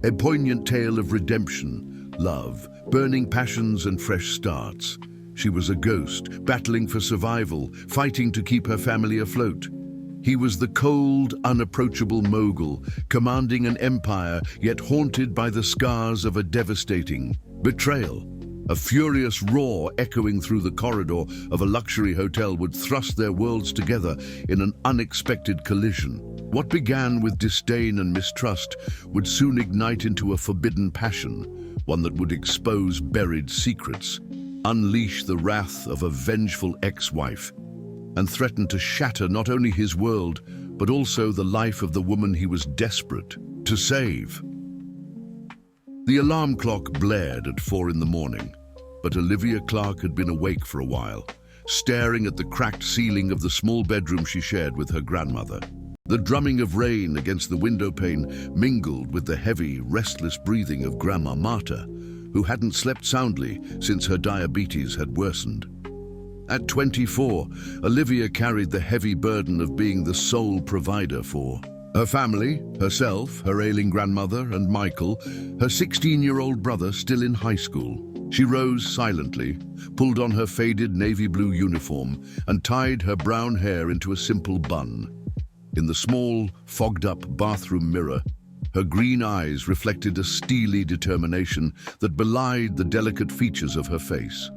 A poignant tale of redemption, love, burning passions and fresh starts. She was a ghost, battling for survival, fighting to keep her family afloat. He was the cold, unapproachable mogul, commanding an empire, yet haunted by the scars of a devastating betrayal. A furious roar echoing through the corridor of a luxury hotel would thrust their worlds together in an unexpected collision. What began with disdain and mistrust would soon ignite into a forbidden passion, one that would expose buried secrets, unleash the wrath of a vengeful ex-wife, and threaten to shatter not only his world, but also the life of the woman he was desperate to save. The alarm clock blared at 4 in the morning, but Olivia Clark had been awake for a while, staring at the cracked ceiling of the small bedroom she shared with her grandmother. The drumming of rain against the window pane mingled with the heavy, restless breathing of Grandma Marta, who hadn't slept soundly since her diabetes had worsened. At 24, Olivia carried the heavy burden of being the sole provider for her family, herself, her ailing grandmother, and Michael, her 16-year-old brother still in high school. She rose silently, pulled on her faded navy blue uniform, and tied her brown hair into a simple bun. In the small, fogged-up bathroom mirror, her green eyes reflected a steely determination that belied the delicate features of her face.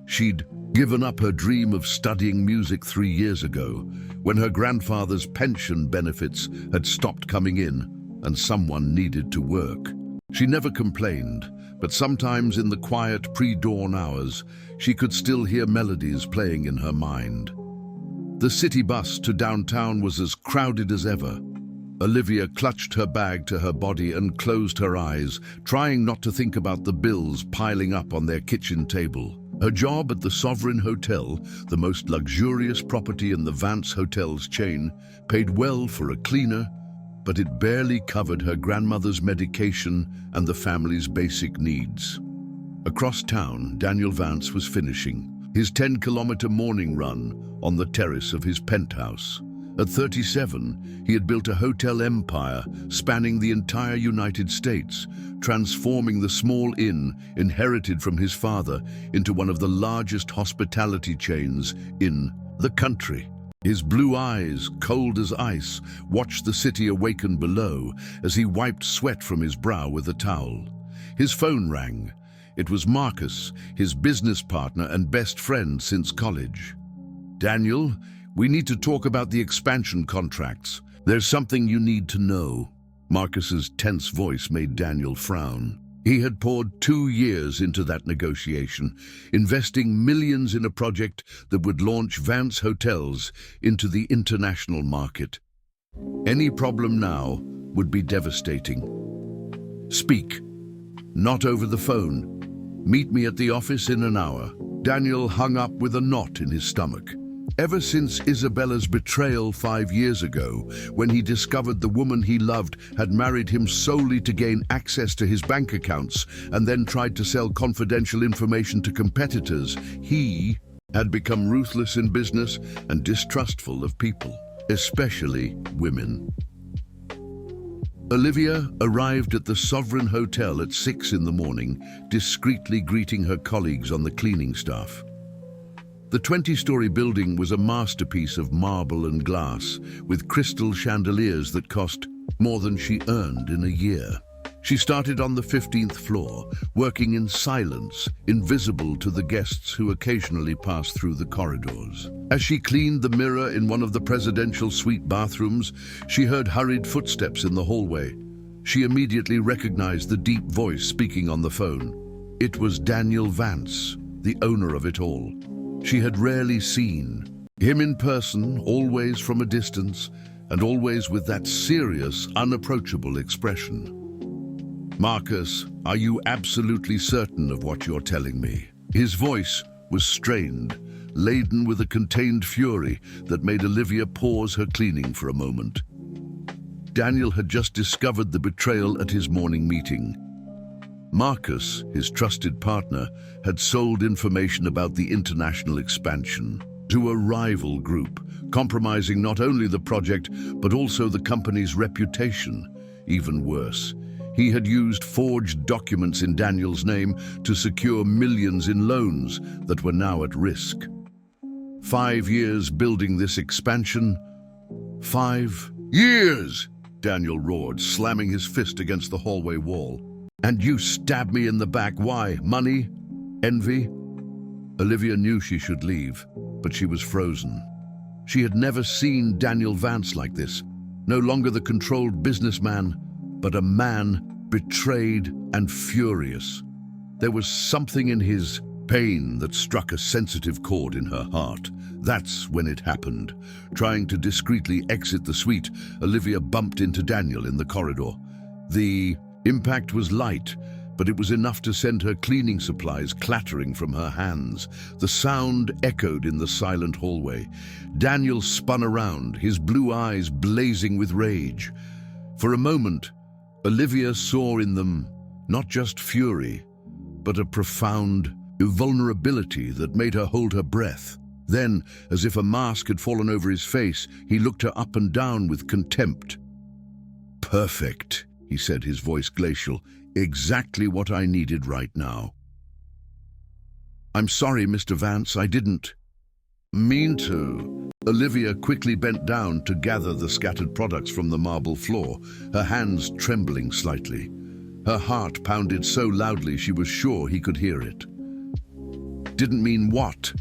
She'd given up her dream of studying music 3 years ago, when her grandfather's pension benefits had stopped coming in and someone needed to work. She never complained, but sometimes in the quiet pre-dawn hours, she could still hear melodies playing in her mind. The city bus to downtown was as crowded as ever. Olivia clutched her bag to her body and closed her eyes, trying not to think about the bills piling up on their kitchen table. Her job at the Sovereign Hotel, the most luxurious property in the Vance Hotels chain, paid well for a cleaner, but it barely covered her grandmother's medication and the family's basic needs. Across town, Daniel Vance was finishing his 10-kilometer morning run on the terrace of his penthouse. At 37, he had built a hotel empire spanning the entire United States, transforming the small inn inherited from his father into one of the largest hospitality chains in the country. His blue eyes, cold as ice, watched the city awaken below as he wiped sweat from his brow with a towel. His phone rang. It was Marcus, his business partner and best friend since college. "Daniel, we need to talk about the expansion contracts. There's something you need to know." Marcus's tense voice made Daniel frown. He had poured 2 years into that negotiation, investing millions in a project that would launch Vance Hotels into the international market. Any problem now would be devastating. "Speak. Not over the phone. Meet me at the office in an hour." Daniel hung up with a knot in his stomach. Ever since Isabella's betrayal 5 years ago, when he discovered the woman he loved had married him solely to gain access to his bank accounts and then tried to sell confidential information to competitors, he had become ruthless in business and distrustful of people, especially women. Olivia arrived at the Sovereign Hotel at 6 in the morning, discreetly greeting her colleagues on the cleaning staff. The 20-story building was a masterpiece of marble and glass, with crystal chandeliers that cost more than she earned in a year. She started on the 15th floor, working in silence, invisible to the guests who occasionally passed through the corridors. As she cleaned the mirror in one of the presidential suite bathrooms, she heard hurried footsteps in the hallway. She immediately recognized the deep voice speaking on the phone. It was Daniel Vance, the owner of it all. She had rarely seen him in person, always from a distance, and always with that serious, unapproachable expression. "Marcus, are you absolutely certain of what you're telling me?" His voice was strained, laden with a contained fury that made Olivia pause her cleaning for a moment. Daniel had just discovered the betrayal at his morning meeting. Marcus, his trusted partner, had sold information about the international expansion to a rival group, compromising not only the project but also the company's reputation. Even worse, He had used forged documents in Daniel's name to secure millions in loans that were now at risk. 5 years building this expansion. 5 years! Daniel roared, slamming his fist against the hallway wall. And you stabbed me in the back. Why? Money? Envy? Olivia knew she should leave, but she was frozen. She had never seen Daniel Vance like this. No longer the controlled businessman, but a man betrayed and furious. There was something in his pain that struck a sensitive chord in her heart. That's when it happened. Trying to discreetly exit the suite, Olivia bumped into Daniel in the corridor. The impact was light, but it was enough to send her cleaning supplies clattering from her hands. The sound echoed in the silent hallway. Daniel spun around, his blue eyes blazing with rage. For a moment, Olivia saw in them not just fury, but a profound vulnerability that made her hold her breath. Then, as if a mask had fallen over his face, he looked her up and down with contempt. "Perfect," he said, his voice glacial. "Exactly what I needed right now." "I'm sorry, Mr. Vance, I didn't mean to." Olivia quickly bent down to gather the scattered products from the marble floor, her hands trembling slightly. Her heart pounded so loudly she was sure he could hear it. "Didn't mean what?"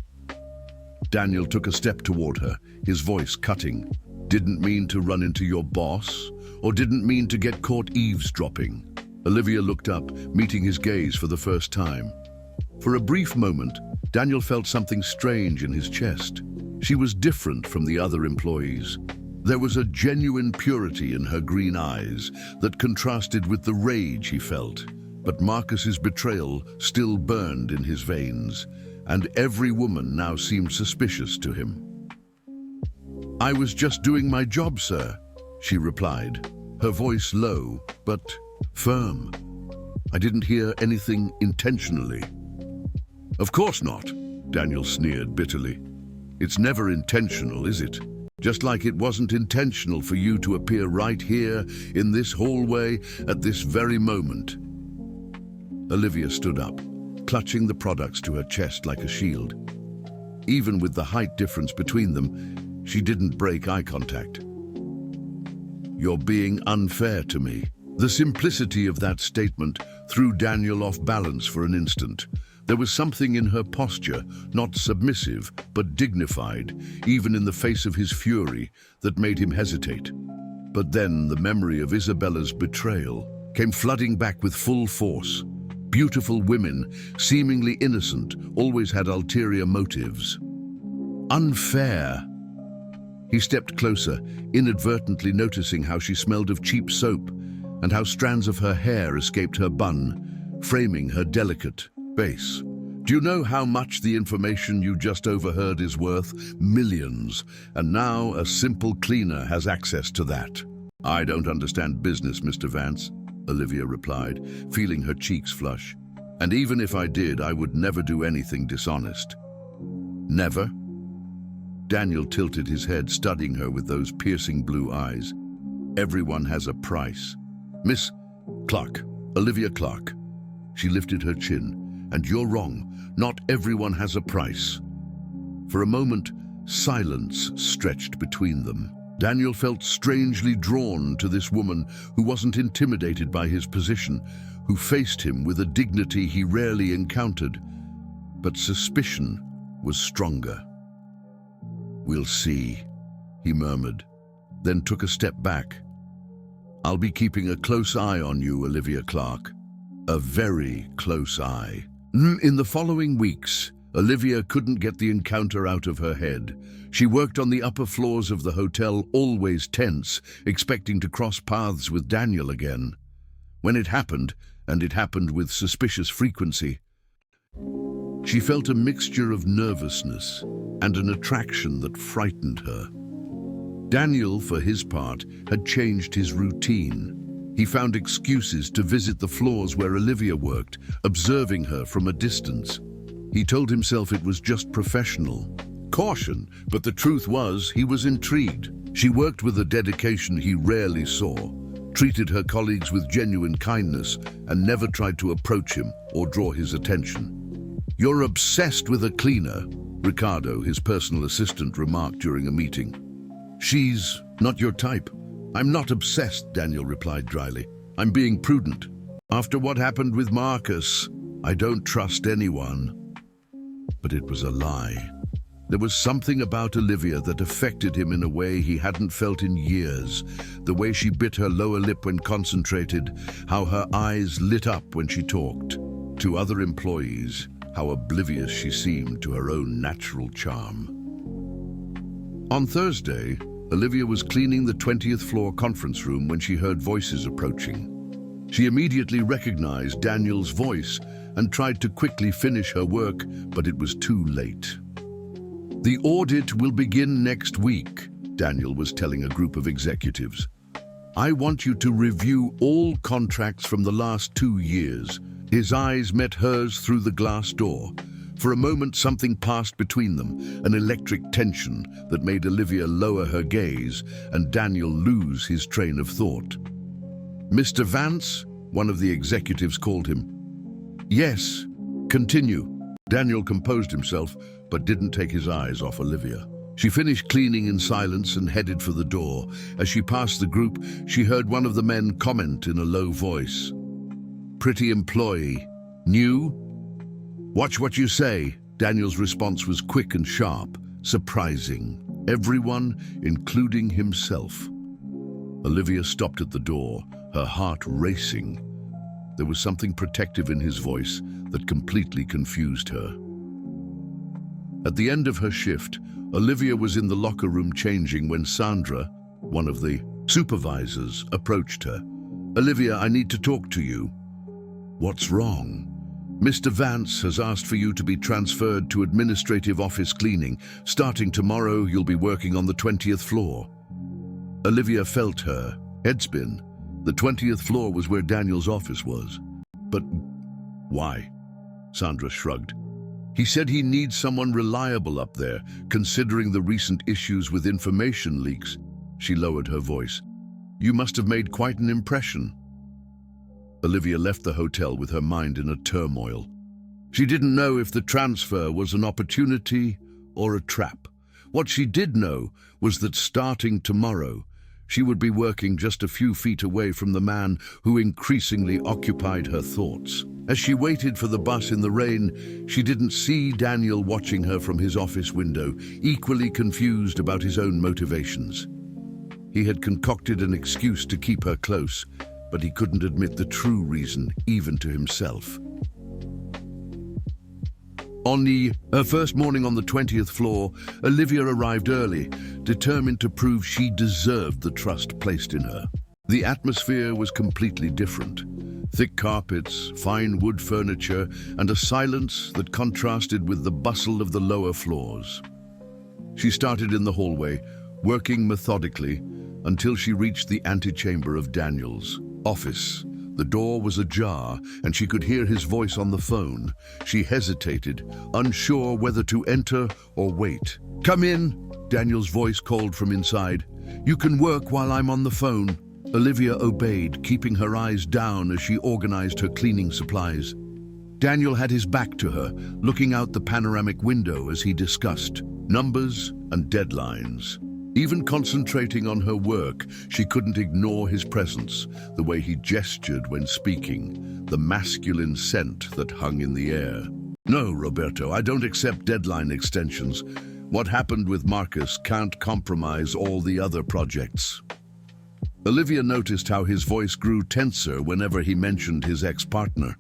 Daniel took a step toward her, his voice cutting. "Didn't mean to run into your boss? Or didn't mean to get caught eavesdropping?" Olivia looked up, meeting his gaze for the first time. For a brief moment, Daniel felt something strange in his chest. She was different from the other employees. There was a genuine purity in her green eyes that contrasted with the rage he felt. But Marcus's betrayal still burned in his veins, and every woman now seemed suspicious to him. "I was just doing my job, sir," she replied, her voice low but firm. "I didn't hear anything intentionally." "Of course not," Daniel sneered bitterly. "It's never intentional, is it? Just like it wasn't intentional for you to appear right here in this hallway at this very moment." Olivia stood up, clutching the products to her chest like a shield. Even with the height difference between them, she didn't break eye contact. "You're being unfair to me." The simplicity of that statement threw Daniel off balance for an instant. There was something in her posture, not submissive, but dignified, even in the face of his fury, that made him hesitate. But then the memory of Isabella's betrayal came flooding back with full force. Beautiful women, seemingly innocent, always had ulterior motives. Unfair. He stepped closer, inadvertently noticing how she smelled of cheap soap and how strands of her hair escaped her bun, framing her delicate base. "Do you know how much the information you just overheard is worth? Millions. And now a simple cleaner has access to that." "I don't understand business, Mr. Vance," Olivia replied, feeling her cheeks flush. "And even if I did, I would never do anything dishonest." "Never?" Daniel tilted his head, studying her with those piercing blue eyes. "Everyone has a price. Miss Clark, Olivia Clark." She lifted her chin. "And you're wrong. Not everyone has a price." For a moment, silence stretched between them. Daniel felt strangely drawn to this woman who wasn't intimidated by his position, who faced him with a dignity he rarely encountered. But suspicion was stronger. "We'll see," he murmured, then took a step back. "I'll be keeping a close eye on you, Olivia Clark. A very close eye." In the following weeks, Olivia couldn't get the encounter out of her head. She worked on the upper floors of the hotel, always tense, expecting to cross paths with Daniel again. When it happened, and it happened with suspicious frequency, she felt a mixture of nervousness and an attraction that frightened her. Daniel, for his part, had changed his routine. He found excuses to visit the floors where Olivia worked, observing her from a distance. He told himself it was just professional caution, but the truth was he was intrigued. She worked with a dedication he rarely saw, treated her colleagues with genuine kindness, and never tried to approach him or draw his attention. "You're obsessed with a cleaner," Ricardo, his personal assistant, remarked during a meeting. "She's not your type." "I'm not obsessed," Daniel replied dryly. "I'm being prudent. After what happened with Marcus, I don't trust anyone." But it was a lie. There was something about Olivia that affected him in a way he hadn't felt in years. The way she bit her lower lip when concentrated, how her eyes lit up when she talked. To other employees, how oblivious she seemed to her own natural charm. On Thursday, Olivia was cleaning the 20th floor conference room when she heard voices approaching. She immediately recognized Daniel's voice and tried to quickly finish her work, but it was too late. "The audit will begin next week," Daniel was telling a group of executives. "I want you to review all contracts from the last 2 years." His eyes met hers through the glass door. For a moment, something passed between them, an electric tension that made Olivia lower her gaze and Daniel lose his train of thought. "Mr. Vance?" one of the executives called him. "Yes, continue." Daniel composed himself, but didn't take his eyes off Olivia. She finished cleaning in silence and headed for the door. As she passed the group, she heard one of the men comment in a low voice. "Pretty employee. New?" "Watch what you say." Daniel's response was quick and sharp, surprising everyone, including himself. Olivia stopped at the door, her heart racing. There was something protective in his voice that completely confused her. At the end of her shift, Olivia was in the locker room changing when Sandra, one of the supervisors, approached her. "Olivia, I need to talk to you." "What's wrong?" "Mr. Vance has asked for you to be transferred to administrative office cleaning. Starting tomorrow, you'll be working on the 20th floor. Olivia felt her head spin. The 20th floor was where Daniel's office was. "But why?" Sandra shrugged. "He said he needs someone reliable up there, considering the recent issues with information leaks." She lowered her voice. "You must have made quite an impression." Olivia left the hotel with her mind in a turmoil. She didn't know if the transfer was an opportunity or a trap. What she did know was that starting tomorrow, she would be working just a few feet away from the man who increasingly occupied her thoughts. As she waited for the bus in the rain, she didn't see Daniel watching her from his office window, equally confused about his own motivations. He had concocted an excuse to keep her close, but he couldn't admit the true reason, even to himself. On her first morning on the 20th floor, Olivia arrived early, determined to prove she deserved the trust placed in her. The atmosphere was completely different. Thick carpets, fine wood furniture, and a silence that contrasted with the bustle of the lower floors. She started in the hallway, working methodically, until she reached the antechamber of Daniel's office. The door was ajar, and she could hear his voice on the phone. She hesitated, unsure whether to enter or wait. "Come in," Daniel's voice called from inside. "You can work while I'm on the phone." Olivia obeyed, keeping her eyes down as she organized her cleaning supplies. Daniel had his back to her, looking out the panoramic window as he discussed numbers and deadlines. Even concentrating on her work, she couldn't ignore his presence, the way he gestured when speaking, the masculine scent that hung in the air. "No, Roberto, I don't accept deadline extensions. What happened with Marcus can't compromise all the other projects." Olivia noticed how his voice grew tenser whenever he mentioned his ex-partner.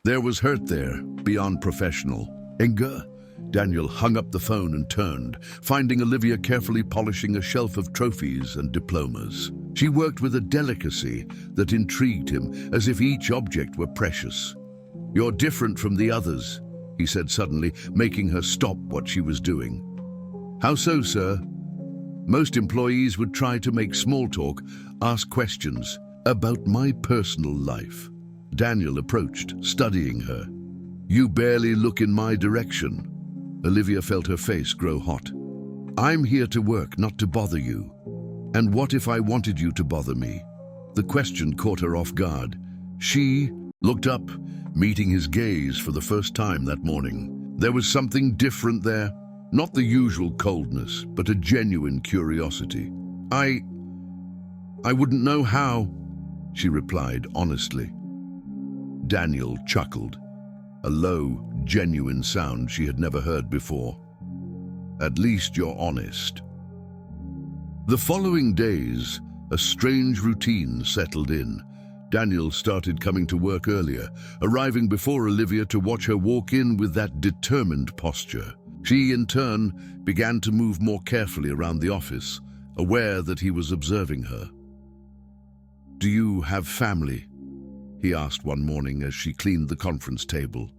There was hurt there, beyond professional. "Inga?" Daniel hung up the phone and turned, finding Olivia carefully polishing a shelf of trophies and diplomas. She worked with a delicacy that intrigued him, as if each object were precious. "You're different from the others," he said suddenly, making her stop what she was doing. "How so, sir?" "Most employees would try to make small talk, ask questions about my personal life." Daniel approached, studying her. "You barely look in my direction." Olivia felt her face grow hot. "I'm here to work, not to bother you. And what if I wanted you to bother me?" The question caught her off guard. She looked up, meeting his gaze for the first time that morning. There was something different there, not the usual coldness, but a genuine curiosity. I wouldn't know how, she replied honestly. Daniel chuckled, a low, genuine sound she had never heard before. At least you're honest. The following days, a strange routine settled in. Daniel started coming to work earlier, arriving before Olivia to watch her walk in with that determined posture. She, in turn, began to move more carefully around the office, aware that he was observing her. "Do you have family?" he asked one morning as she cleaned the conference table.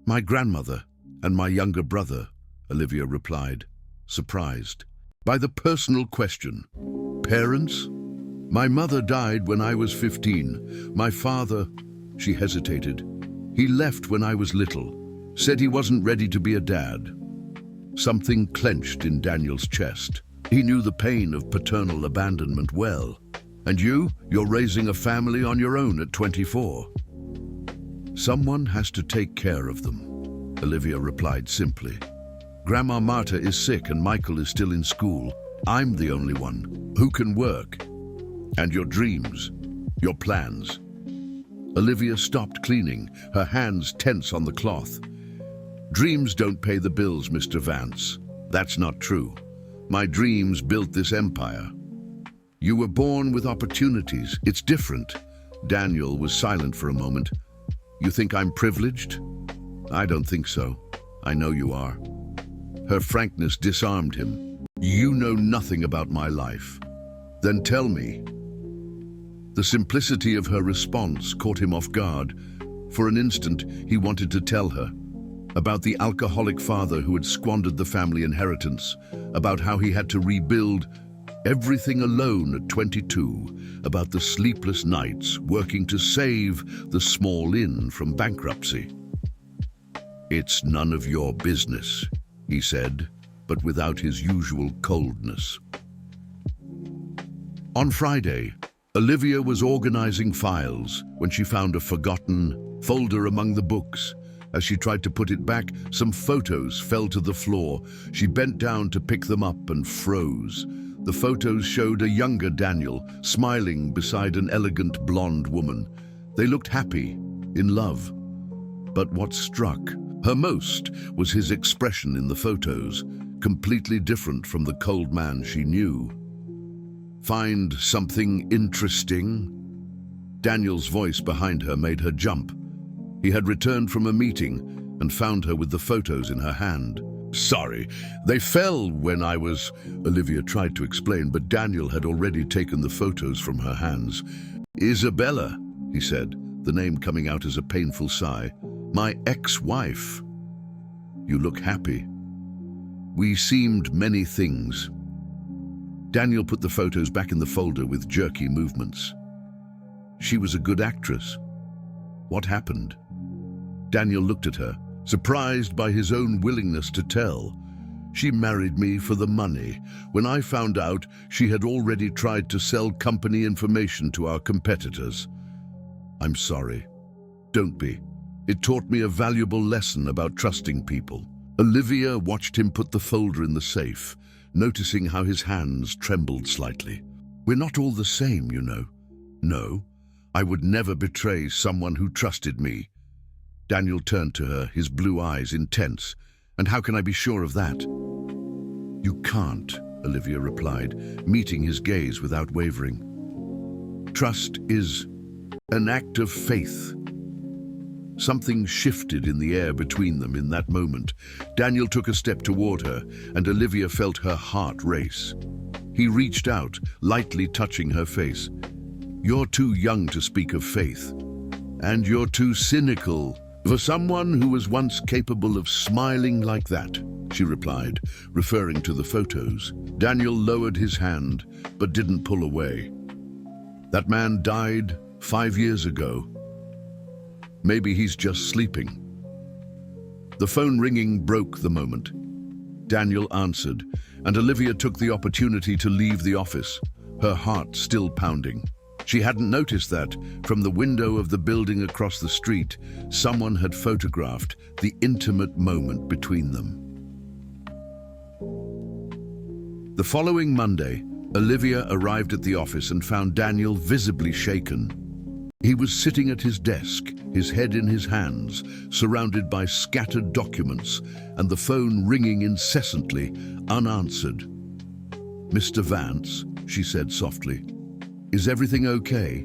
"My grandmother and my younger brother," Olivia replied, surprised by the personal question. "Parents?" "My mother died when I was 15. My father," she hesitated, "he left when I was little, said he wasn't ready to be a dad." Something clenched in Daniel's chest. He knew the pain of paternal abandonment well. "And you're raising a family on your own at 24. "Someone has to take care of them," Olivia replied simply. "Grandma Marta is sick and Michael is still in school. I'm the only one who can work." "And your dreams, your plans?" Olivia stopped cleaning, her hands tense on the cloth. "Dreams don't pay the bills, Mr. Vance. That's not true. My dreams built this empire." "You were born with opportunities. It's different." Daniel was silent for a moment. "You think I'm privileged?" "I don't think so. I know you are." Her frankness disarmed him. "You know nothing about my life. Then tell me." The simplicity of her response caught him off guard. For an instant, he wanted to tell her about the alcoholic father who had squandered the family inheritance, about how he had to rebuild everything alone at 22, about the sleepless nights working to save the small inn from bankruptcy. "It's none of your business," he said, but without his usual coldness. On Friday, Olivia was organizing files when she found a forgotten folder among the books. As she tried to put it back, some photos fell to the floor. She bent down to pick them up and froze. The photos showed a younger Daniel, smiling beside an elegant blonde woman. They looked happy, in love. But what struck her most was his expression in the photos, completely different from the cold man she knew. "Find something interesting?" Daniel's voice behind her made her jump. He had returned from a meeting and found her with the photos in her hand. "Sorry, they fell when I was..." Olivia tried to explain, but Daniel had already taken the photos from her hands. "Isabella," he said, the name coming out as a painful sigh. "My ex-wife. You look happy." "We seemed many things." Daniel put the photos back in the folder with jerky movements. "She was a good actress. What happened?" Daniel looked at her, surprised by his own willingness to tell. "She married me for the money. When I found out, she had already tried to sell company information to our competitors." "I'm sorry." "Don't be. It taught me a valuable lesson about trusting people." Olivia watched him put the folder in the safe, noticing how his hands trembled slightly. "We're not all the same, you know." "No, I would never betray someone who trusted me." Daniel turned to her, his blue eyes intense. "And how can I be sure of that?" "You can't," Olivia replied, meeting his gaze without wavering. "Trust is an act of faith." Something shifted in the air between them in that moment. Daniel took a step toward her, and Olivia felt her heart race. He reached out, lightly touching her face. "You're too young to speak of faith. And you're too cynical for someone who was once capable of smiling like that," she replied, referring to the photos. Daniel lowered his hand, but didn't pull away. "That man died 5 years ago. Maybe he's just sleeping." The phone ringing broke the moment. Daniel answered, and Olivia took the opportunity to leave the office, her heart still pounding. She hadn't noticed that, from the window of the building across the street, someone had photographed the intimate moment between them. The following Monday, Olivia arrived at the office and found Daniel visibly shaken. He was sitting at his desk, his head in his hands, surrounded by scattered documents, and the phone ringing incessantly, unanswered. "Mr. Vance," she said softly, "is everything okay?"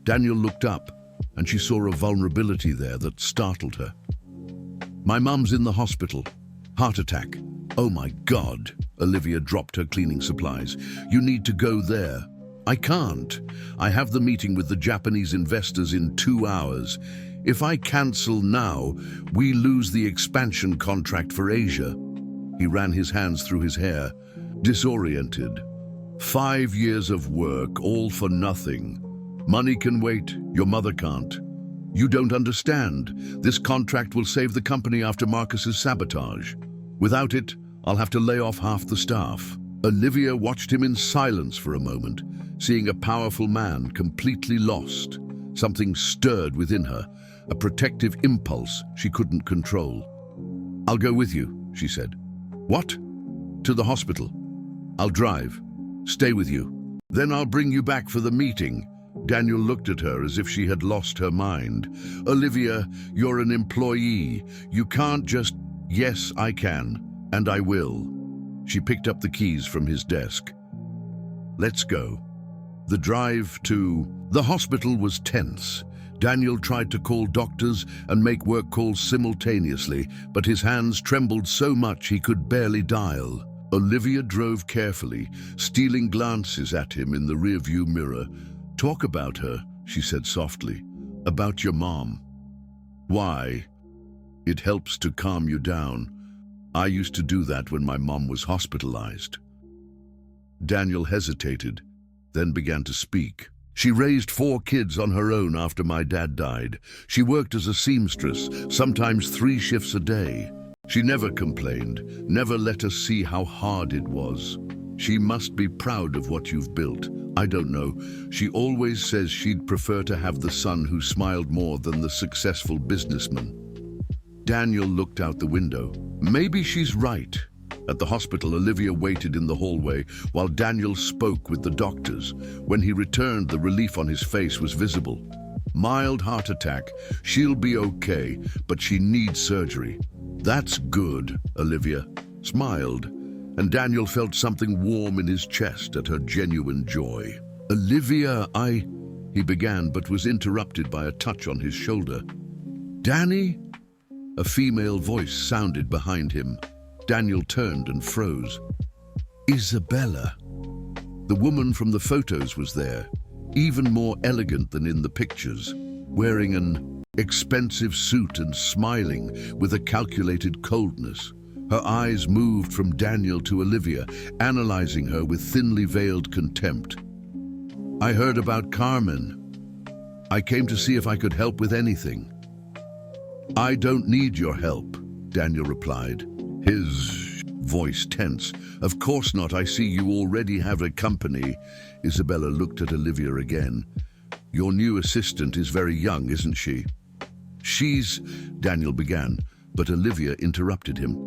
Daniel looked up, and she saw a vulnerability there that startled her. "My mum's in the hospital. Heart attack." "Oh my God," Olivia dropped her cleaning supplies. "You need to go there." "I can't. I have the meeting with the Japanese investors in 2 hours. If I cancel now, we lose the expansion contract for Asia." He ran his hands through his hair, disoriented. 5 years of work, all for nothing. Money can wait, your mother can't. You don't understand. This contract will save the company after Marcus's sabotage. Without it, I'll have to lay off half the staff. Olivia watched him in silence for a moment, seeing a powerful man completely lost. Something stirred within her, a protective impulse she couldn't control. "I'll go with you," she said. "What?" "To the hospital. I'll drive. Stay with you. Then I'll bring you back for the meeting." Daniel looked at her as if she had lost her mind. "Olivia, you're an employee. You can't just—" "Yes, I can, and I will." She picked up the keys from his desk. "Let's go." The drive to the hospital was tense. Daniel tried to call doctors and make work calls simultaneously, but his hands trembled so much he could barely dial. Olivia drove carefully, stealing glances at him in the rearview mirror. "Talk about her," she said softly. "About your mom." "Why?" "It helps to calm you down. I used to do that when my mom was hospitalized." Daniel hesitated, then began to speak. "She raised 4 kids on her own after my dad died. She worked as a seamstress, sometimes 3 shifts a day. She never complained, never let us see how hard it was. She must be proud of what you've built. I don't know. She always says she'd prefer to have the son who smiled more than the successful businessman." Daniel looked out the window. Maybe she's right. At the hospital, Olivia waited in the hallway while Daniel spoke with the doctors. When he returned, the relief on his face was visible. "Mild heart attack. She'll be okay, but she needs surgery." "That's good," Olivia smiled, and Daniel felt something warm in his chest at her genuine joy. "Olivia, he began, but was interrupted by a touch on his shoulder. "Danny?" A female voice sounded behind him. Daniel turned and froze. "Isabella." The woman from the photos was there, even more elegant than in the pictures, wearing an expensive suit and smiling with a calculated coldness. Her eyes moved from Daniel to Olivia, analyzing her with thinly veiled contempt. "I heard about Carmen. I came to see if I could help with anything." "I don't need your help," Daniel replied, his voice tense. "Of course not. I see you already have a company." Isabella looked at Olivia again. "Your new assistant is very young, isn't she?" "She's—" Daniel began, but Olivia interrupted him.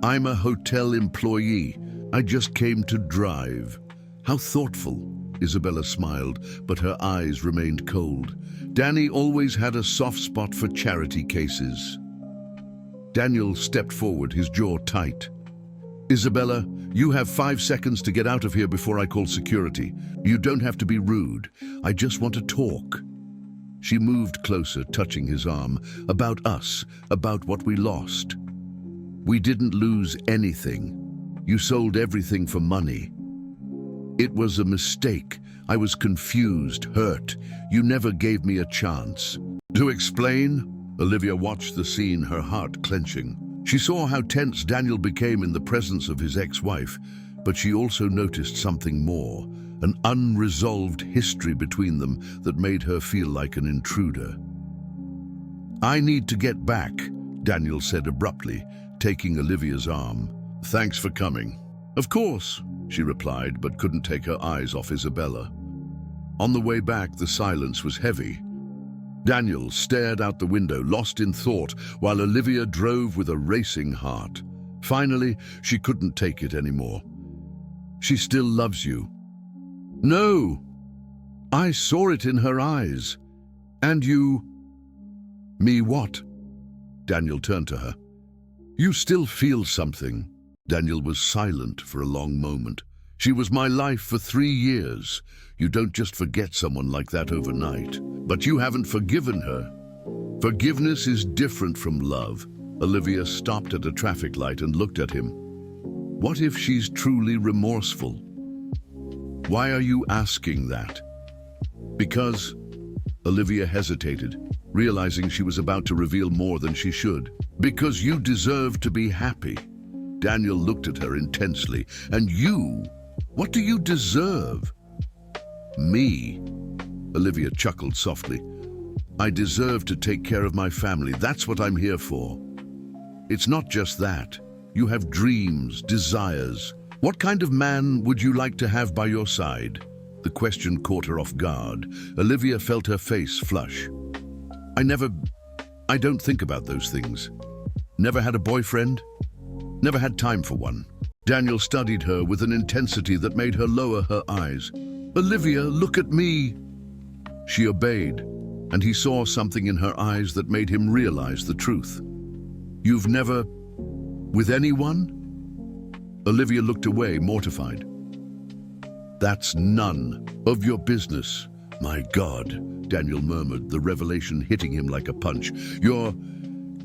"I'm a hotel employee. I just came to drive." "How thoughtful." Isabella smiled, but her eyes remained cold. Danny always had a soft spot for charity cases. Daniel stepped forward, his jaw tight. "Isabella, you have 5 seconds to get out of here before I call security. You don't have to be rude. I just want to talk." She moved closer, touching his arm. "About us, about what we lost." "We didn't lose anything. You sold everything for money." "It was a mistake. I was confused, hurt. You never gave me a chance." "To explain?" Olivia watched the scene, her heart clenching. She saw how tense Daniel became in the presence of his ex-wife, but she also noticed something more, an unresolved history between them that made her feel like an intruder. "I need to get back," Daniel said abruptly, taking Olivia's arm. "Thanks for coming." "Of course," she replied, but couldn't take her eyes off Isabella. On the way back, the silence was heavy. Daniel stared out the window, lost in thought, while Olivia drove with a racing heart. Finally, she couldn't take it anymore. "She still loves you." "No! I saw it in her eyes. And you..." "Me what?" Daniel turned to her. "You still feel something." Daniel was silent for a long moment. "She was my life for 3 years. You don't just forget someone like that overnight. But you haven't forgiven her." "Forgiveness is different from love." Olivia stopped at a traffic light and looked at him. "What if she's truly remorseful?" "Why are you asking that?" "Because..." Olivia hesitated, realizing she was about to reveal more than she should. "Because you deserve to be happy." Daniel looked at her intensely. "And you? What do you deserve?" "Me?" Olivia chuckled softly. "I deserve to take care of my family. That's what I'm here for." "It's not just that. You have dreams, desires. What kind of man would you like to have by your side?" The question caught her off guard. Olivia felt her face flush. I don't think about those things. Never had a boyfriend. Never had time for one." Daniel studied her with an intensity that made her lower her eyes. "Olivia, look at me." She obeyed, and he saw something in her eyes that made him realize the truth. "You've never... with anyone?" Olivia looked away, mortified. "That's none of your business." "My God," Daniel murmured, the revelation hitting him like a punch.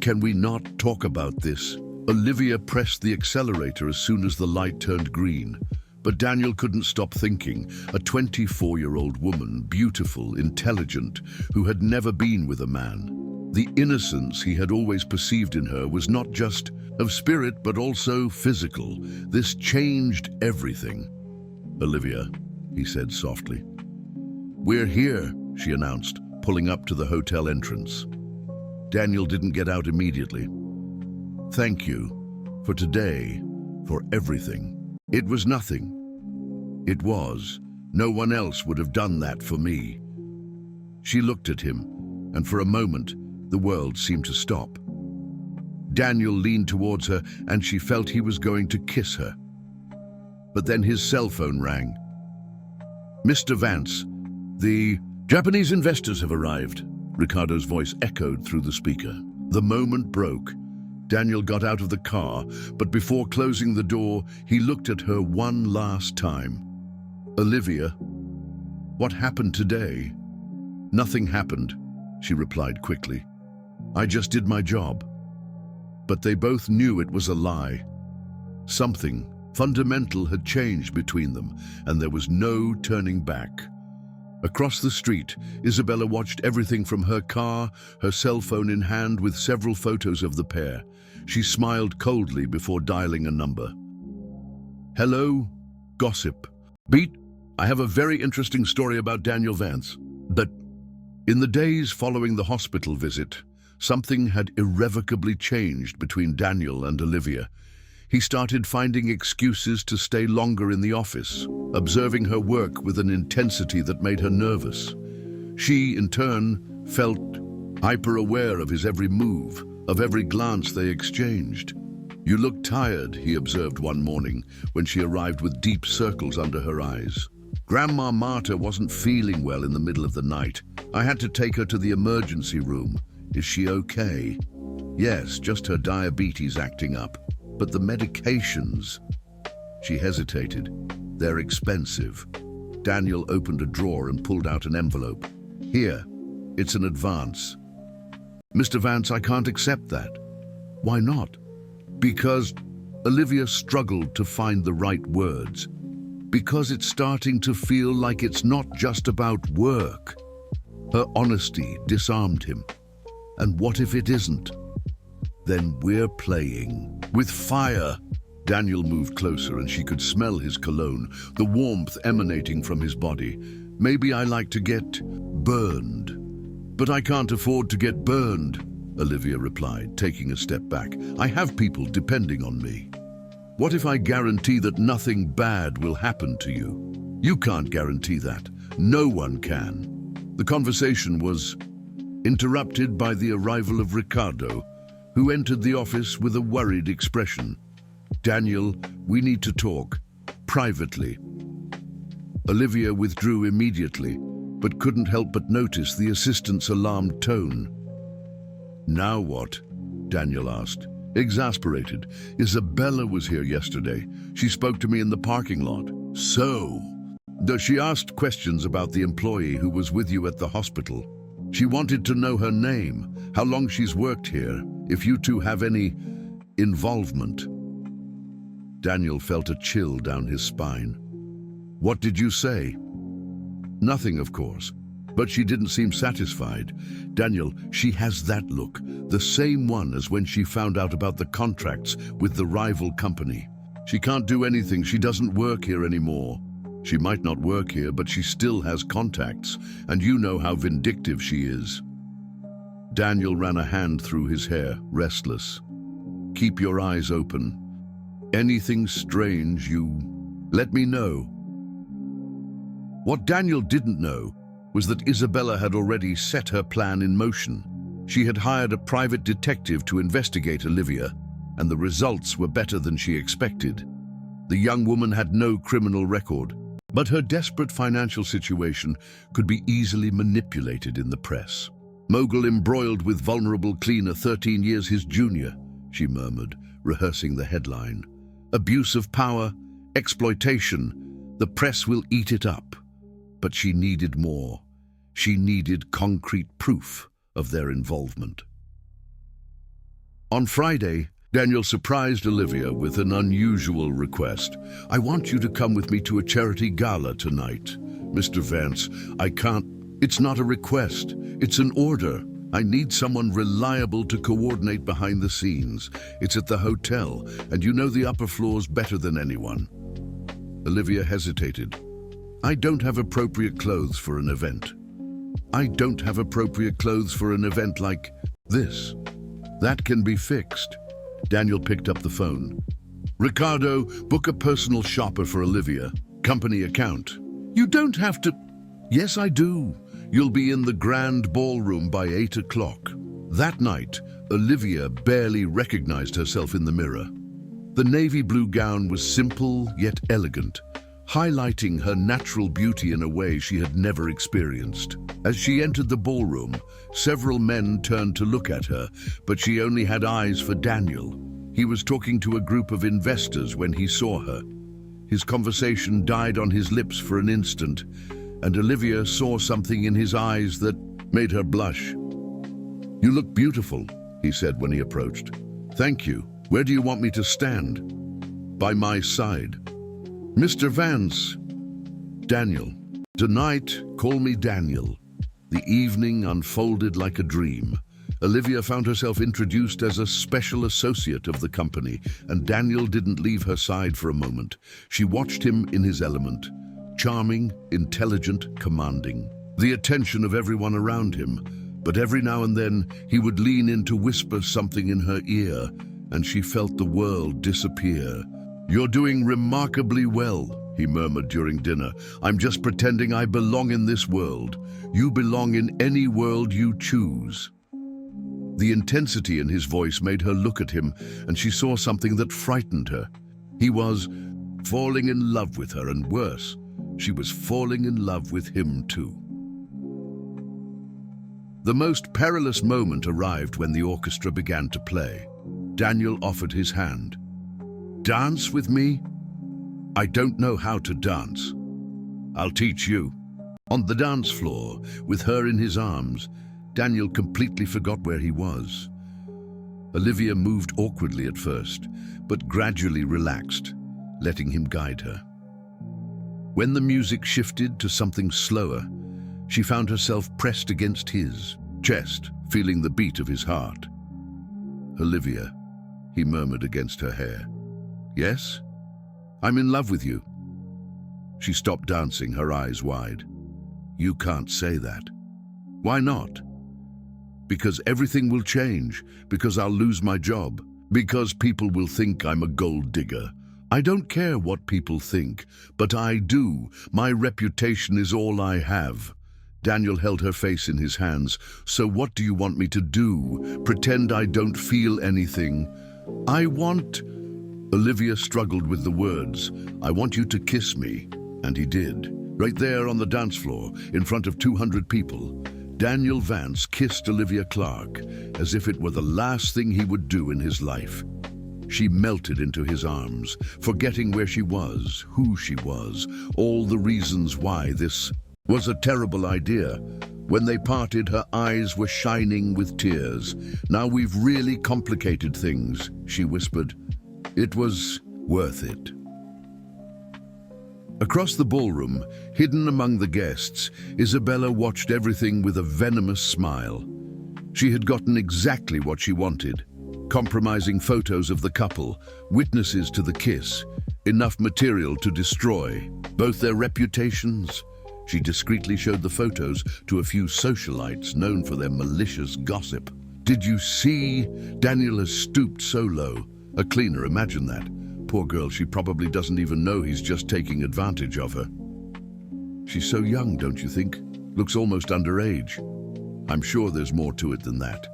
Can we not talk about this?" Olivia pressed the accelerator as soon as the light turned green. But Daniel couldn't stop thinking. A 24-year-old woman, beautiful, intelligent, who had never been with a man. The innocence he had always perceived in her was not just of spirit, but also physical. This changed everything. "Olivia," he said softly. "We're here," she announced, pulling up to the hotel entrance. Daniel didn't get out immediately. "Thank you. For today. For everything." "It was nothing." "It was. No one else would have done that for me." She looked at him, and for a moment, the world seemed to stop. Daniel leaned towards her, and she felt he was going to kiss her. But then his cell phone rang. "Mr. Vance, the Japanese investors have arrived." Ricardo's voice echoed through the speaker. The moment broke. Daniel got out of the car, but before closing the door, he looked at her one last time. "Olivia, what happened today?" "Nothing happened," she replied quickly. "I just did my job." But they both knew it was a lie. Something fundamental had changed between them, and there was no turning back. Across the street, Isabella watched everything from her car, her cell phone in hand with several photos of the pair. She smiled coldly before dialing a number. "Hello? Gossip. Beat, I have a very interesting story about Daniel Vance." But in the days following the hospital visit, something had irrevocably changed between Daniel and Olivia. He started finding excuses to stay longer in the office, observing her work with an intensity that made her nervous. She, in turn, felt hyper-aware of his every move, of every glance they exchanged. "You look tired," he observed one morning when she arrived with deep circles under her eyes. "Grandma Marta wasn't feeling well in the middle of the night. I had to take her to the emergency room. Is she okay?" "Yes, just her diabetes acting up. But the medications..." She hesitated. "They're expensive." Daniel opened a drawer and pulled out an envelope. "Here, it's an advance." "Mr. Vance, I can't accept that." "Why not?" "Because..." Olivia struggled to find the right words. "Because it's starting to feel like it's not just about work." Her honesty disarmed him. "And what if it isn't?" "Then we're playing with fire." Daniel moved closer and she could smell his cologne, the warmth emanating from his body. "Maybe I like to get burned." "But I can't afford to get burned," Olivia replied, taking a step back. "I have people depending on me." "What if I guarantee that nothing bad will happen to you?" "You can't guarantee that. No one can. The conversation was interrupted by the arrival of Ricardo, who entered the office with a worried expression. "Daniel, we need to talk. Privately." Olivia withdrew immediately, but couldn't help but notice the assistant's alarmed tone. "Now what?" Daniel asked, exasperated. "Isabella was here yesterday. She spoke to me in the parking lot." "So?" She asked questions about the employee who was with you at the hospital. She wanted to know her name, how long she's worked here, if you two have any involvement." Daniel felt a chill down his spine. "What did you say?" "Nothing, of course." But she didn't seem satisfied. "Daniel, she has that look, the same one as when she found out about the contracts with the rival company. She can't do anything. She doesn't work here anymore. She might not work here, but she still has contacts, and you know how vindictive she is." Daniel ran a hand through his hair, restless. "Keep your eyes open. Anything strange, you let me know." What Daniel didn't know was that Isabella had already set her plan in motion. She had hired a private detective to investigate Olivia, and the results were better than she expected. The young woman had no criminal record, but her desperate financial situation could be easily manipulated in the press. "Mogul embroiled with vulnerable cleaner 13 years his junior," she murmured, rehearsing the headline. "Abuse of power, exploitation. The press will eat it up." But she needed more. She needed concrete proof of their involvement. On Friday, Daniel surprised Olivia with an unusual request. "I want you to come with me to a charity gala tonight." "Mr. Vance, I can't." "It's not a request. It's an order. I need someone reliable to coordinate behind the scenes. It's at the hotel, and you know the upper floors better than anyone." Olivia hesitated. "I don't have appropriate clothes for an event." "I don't have appropriate clothes for an event like this." "That can be fixed." Daniel picked up the phone. "Ricardo, book a personal shopper for Olivia. Company account." "You don't have to." "Yes, I do. You'll be in the grand ballroom by 8 o'clock. That night, Olivia barely recognized herself in the mirror. The navy blue gown was simple yet elegant, highlighting her natural beauty in a way she had never experienced. As she entered the ballroom, several men turned to look at her, but she only had eyes for Daniel. He was talking to a group of investors when he saw her. His conversation died on his lips for an instant, and Olivia saw something in his eyes that made her blush. "You look beautiful," he said when he approached. "Thank you. Where do you want me to stand?" "By my side." "Mr. Vance." "Daniel. Tonight, call me Daniel." The evening unfolded like a dream. Olivia found herself introduced as a special associate of the company, and Daniel didn't leave her side for a moment. She watched him in his element. Charming, intelligent, commanding. The attention of everyone around him, but every now and then he would lean in to whisper something in her ear, and she felt the world disappear. "You're doing remarkably well," he murmured during dinner. "I'm just pretending I belong in this world. You belong in any world you choose." The intensity in his voice made her look at him, and she saw something that frightened her. He was falling in love with her, and worse, she was falling in love with him too. The most perilous moment arrived when the orchestra began to play. Daniel offered his hand. "Dance with me?" "I don't know how to dance." "I'll teach you." On the dance floor, with her in his arms, Daniel completely forgot where he was. Olivia moved awkwardly at first, but gradually relaxed, letting him guide her. When the music shifted to something slower, she found herself pressed against his chest, feeling the beat of his heart. "Olivia," he murmured against her hair. "Yes? I'm in love with you." She stopped dancing, her eyes wide. "You can't say that." "Why not?" "Because everything will change, because I'll lose my job, because people will think I'm a gold digger. I don't care what people think, but I do. My reputation is all I have. Daniel held her face in his hands. So what do you want me to do? Pretend I don't feel anything? I want... Olivia struggled with the words. I want you to kiss me. And he did. Right there on the dance floor, in front of 200 people. Daniel Vance kissed Olivia Clarke, as if it were the last thing he would do in his life. She melted into his arms, forgetting where she was, who she was, all the reasons why this was a terrible idea. When they parted, her eyes were shining with tears. Now we've really complicated things, she whispered. It was worth it. Across the ballroom, hidden among the guests, Isabella watched everything with a venomous smile. She had gotten exactly what she wanted. Compromising photos of the couple, witnesses to the kiss, enough material to destroy both their reputations. She discreetly showed the photos to a few socialites known for their malicious gossip. Did you see? Daniel has stooped so low. A cleaner, imagine that. Poor girl, she probably doesn't even know he's just taking advantage of her. She's so young, don't you think? Looks almost underage. I'm sure there's more to it than that.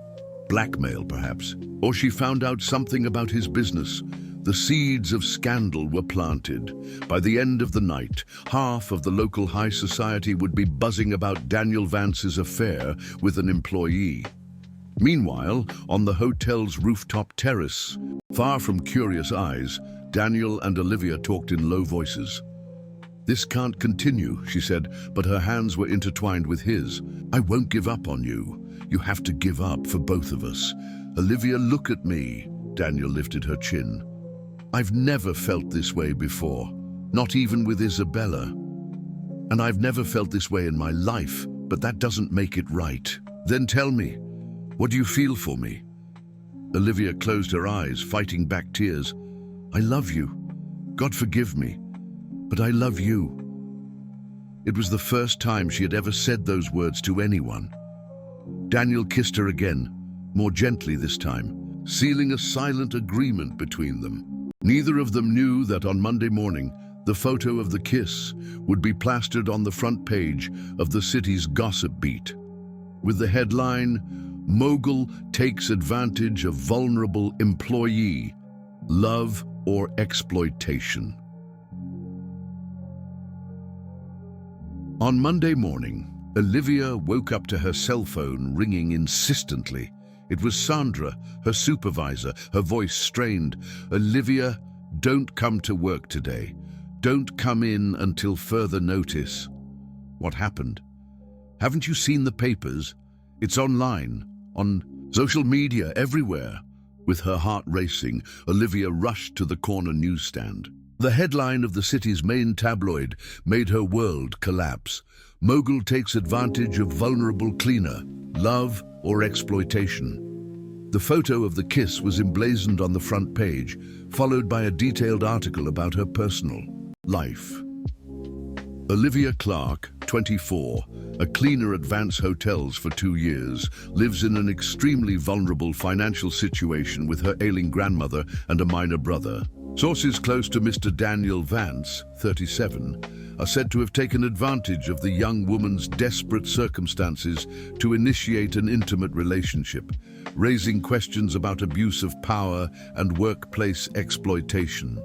Blackmail, perhaps. Or she found out something about his business. The seeds of scandal were planted. By the end of the night, half of the local high society would be buzzing about Daniel Vance's affair with an employee. Meanwhile, on the hotel's rooftop terrace, far from curious eyes, Daniel and Olivia talked in low voices. This can't continue, she said, but her hands were intertwined with his. I won't give up on you. You have to give up for both of us. Olivia, look at me. Daniel lifted her chin. I've never felt this way before, not even with Isabella. And I've never felt this way in my life, but that doesn't make it right. Then tell me, what do you feel for me? Olivia closed her eyes, fighting back tears. I love you. God forgive me, but I love you. It was the first time she had ever said those words to anyone. Daniel kissed her again, more gently this time, sealing a silent agreement between them. Neither of them knew that on Monday morning, the photo of the kiss would be plastered on the front page of the city's gossip beat, with the headline, Mogul takes advantage of vulnerable employee, love or exploitation. On Monday morning, Olivia woke up to her cell phone ringing insistently. It was Sandra, her supervisor, her voice strained. Olivia, don't come to work today. Don't come in until further notice. What happened? Haven't you seen the papers? It's online, on social media, everywhere. With her heart racing, Olivia rushed to the corner newsstand. The headline of the city's main tabloid made her world collapse. Mogul takes advantage of vulnerable cleaner, love or exploitation. The photo of the kiss was emblazoned on the front page, followed by a detailed article about her personal life. Olivia Clarke, 24, a cleaner at Vance Hotels for 2 years, lives in an extremely vulnerable financial situation with her ailing grandmother and a minor brother. Sources close to Mr. Daniel Vance, 37, are said to have taken advantage of the young woman's desperate circumstances to initiate an intimate relationship, raising questions about abuse of power and workplace exploitation.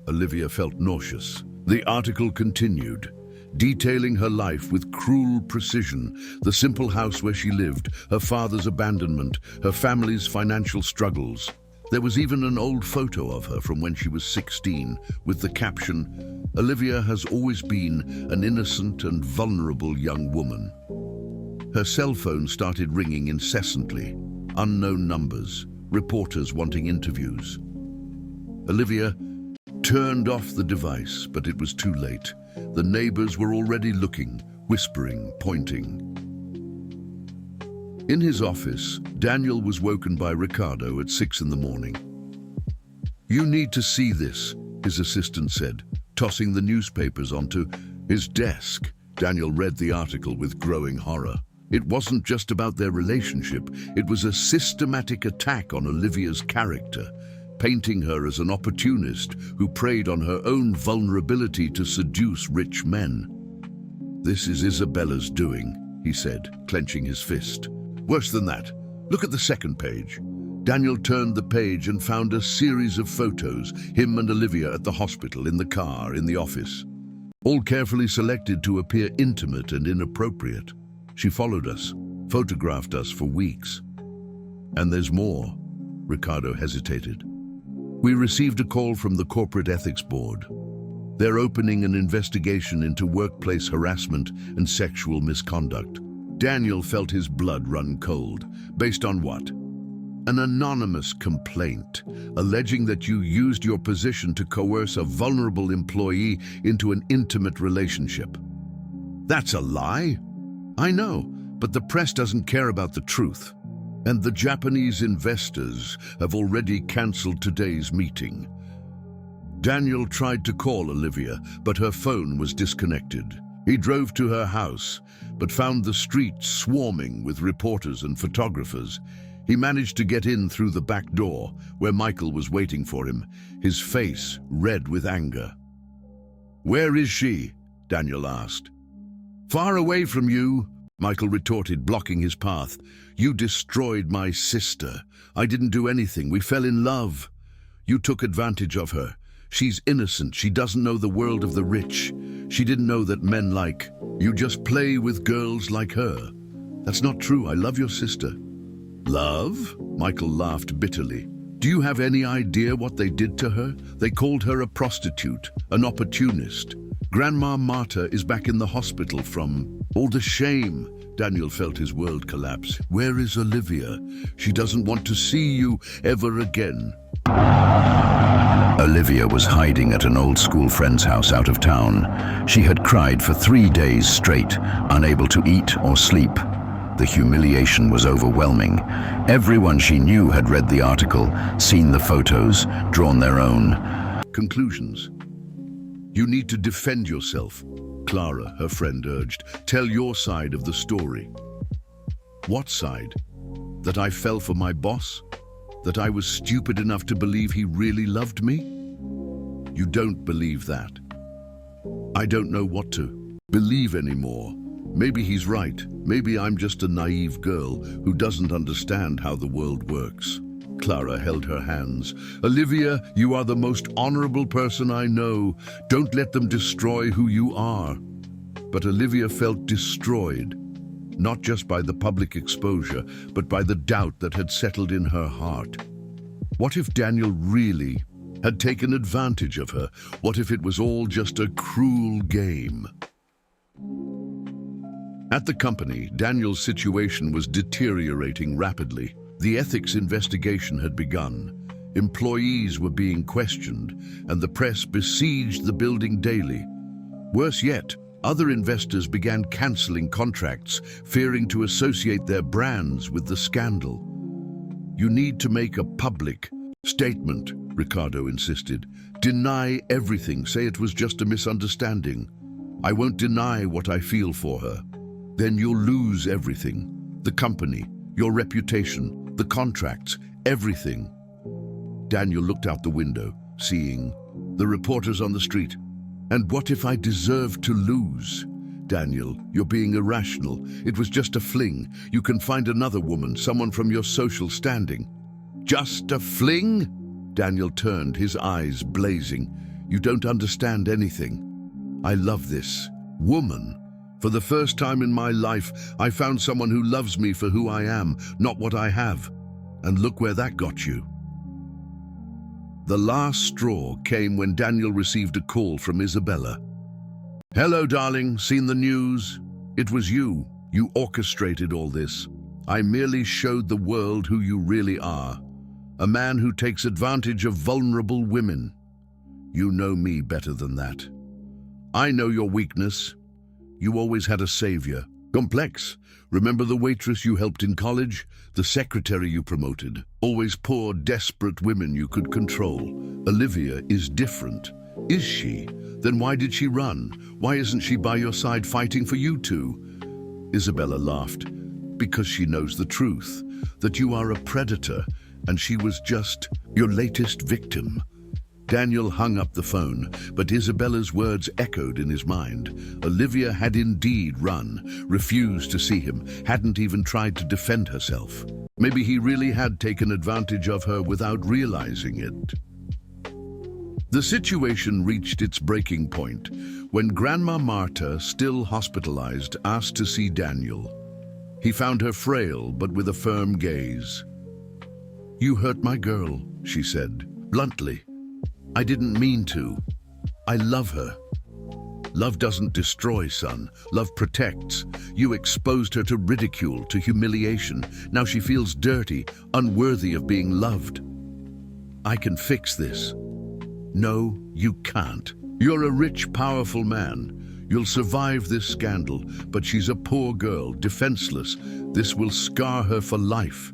Olivia felt nauseous. The article continued, detailing her life with cruel precision, the simple house where she lived, her father's abandonment, her family's financial struggles. There was even an old photo of her from when she was 16, with the caption, Olivia has always been an innocent and vulnerable young woman. Her cell phone started ringing incessantly, unknown numbers, reporters wanting interviews. Olivia turned off the device, but it was too late. The neighbors were already looking, whispering, pointing. In his office, Daniel was woken by Ricardo at 6 in the morning. You need to see this, his assistant said, tossing the newspapers onto his desk. Daniel read the article with growing horror. It wasn't just about their relationship, it was a systematic attack on Olivia's character. painting her as an opportunist who preyed on her own vulnerability to seduce rich men. "This is Isabella's doing," he said, clenching his fist. "Worse than that, look at the second page." Daniel turned the page and found a series of photos, him and Olivia at the hospital, in the car, in the office. All carefully selected to appear intimate and inappropriate. She followed us, photographed us for weeks. "And there's more," Ricardo hesitated. "We received a call from the Corporate Ethics Board. They're opening an investigation into workplace harassment and sexual misconduct." Daniel felt his blood run cold. Based on what? An anonymous complaint, alleging that you used your position to coerce a vulnerable employee into an intimate relationship. That's a lie. I know, but the press doesn't care about the truth. And the Japanese investors have already cancelled today's meeting. Daniel tried to call Olivia, but her phone was disconnected. He drove to her house, but found the streets swarming with reporters and photographers. He managed to get in through the back door, where Michael was waiting for him, his face red with anger. "Where is she?" Daniel asked. "Far away from you," Michael retorted, blocking his path. "You destroyed my sister. I didn't do anything. We fell in love. You took advantage of her. She's innocent. She doesn't know the world of the rich. She didn't know that men like you just play with girls like her. That's not true. I love your sister." "Love?" Michael laughed bitterly. "Do you have any idea what they did to her? They called her a prostitute, an opportunist. Grandma Marta is back in the hospital from all the shame." Daniel felt his world collapse. "Where is Olivia? She doesn't want to see you ever again." Olivia was hiding at an old school friend's house out of town. She had cried for 3 days straight, unable to eat or sleep. The humiliation was overwhelming. Everyone she knew had read the article, seen the photos, drawn their own. Conclusions. "You need to defend yourself," Clara, her friend, urged. "Tell your side of the story." "What side? That I fell for my boss? That I was stupid enough to believe he really loved me?" "You don't believe that." "I don't know what to believe anymore. Maybe he's right. Maybe I'm just a naive girl who doesn't understand how the world works." Clara held her hands. "Olivia, you are the most honorable person I know. Don't let them destroy who you are." But Olivia felt destroyed, not just by the public exposure, but by the doubt that had settled in her heart. What if Daniel really had taken advantage of her? What if it was all just a cruel game? At the company, Daniel's situation was deteriorating rapidly. The ethics investigation had begun. Employees were being questioned, and the press besieged the building daily. Worse yet, other investors began canceling contracts, fearing to associate their brands with the scandal. "You need to make a public statement," Ricardo insisted. "Deny everything. Say it was just a misunderstanding. I won't deny what I feel for her. Then you'll lose everything. The company, your reputation, the contracts, everything." Daniel looked out the window, seeing the reporters on the street. "And what if I deserve to lose?" "Daniel, you're being irrational. It was just a fling. You can find another woman, someone from your social standing." "Just a fling?" Daniel turned, his eyes blazing. "You don't understand anything. I love this woman. For the first time in my life, I found someone who loves me for who I am, not what I have. And look where that got you." The last straw came when Daniel received a call from Isabella. "Hello, darling. Seen the news? It was you. You orchestrated all this. I merely showed the world who you really are. A man who takes advantage of vulnerable women. You know me better than that. I know your weakness. You always had a savior. Complex. Remember the waitress you helped in college? The secretary you promoted? Always poor, desperate women you could control. Olivia is different. Is she? Then why did she run? Why isn't she by your side fighting for you two?" Isabella laughed. "Because she knows the truth, that you are a predator, and she was just your latest victim. Daniel hung up the phone, but Isabella's words echoed in his mind. Olivia had indeed run, refused to see him, hadn't even tried to defend herself. Maybe he really had taken advantage of her without realizing it. The situation reached its breaking point when Grandma Marta, still hospitalized, asked to see Daniel. He found her frail but with a firm gaze. "You hurt my girl," she said, bluntly. "I didn't mean to. I love her." "Love doesn't destroy, son. Love protects. You exposed her to ridicule, to humiliation. Now she feels dirty, unworthy of being loved. I can fix this." "No, you can't. You're a rich, powerful man. You'll survive this scandal, but she's a poor girl, defenseless. This will scar her for life."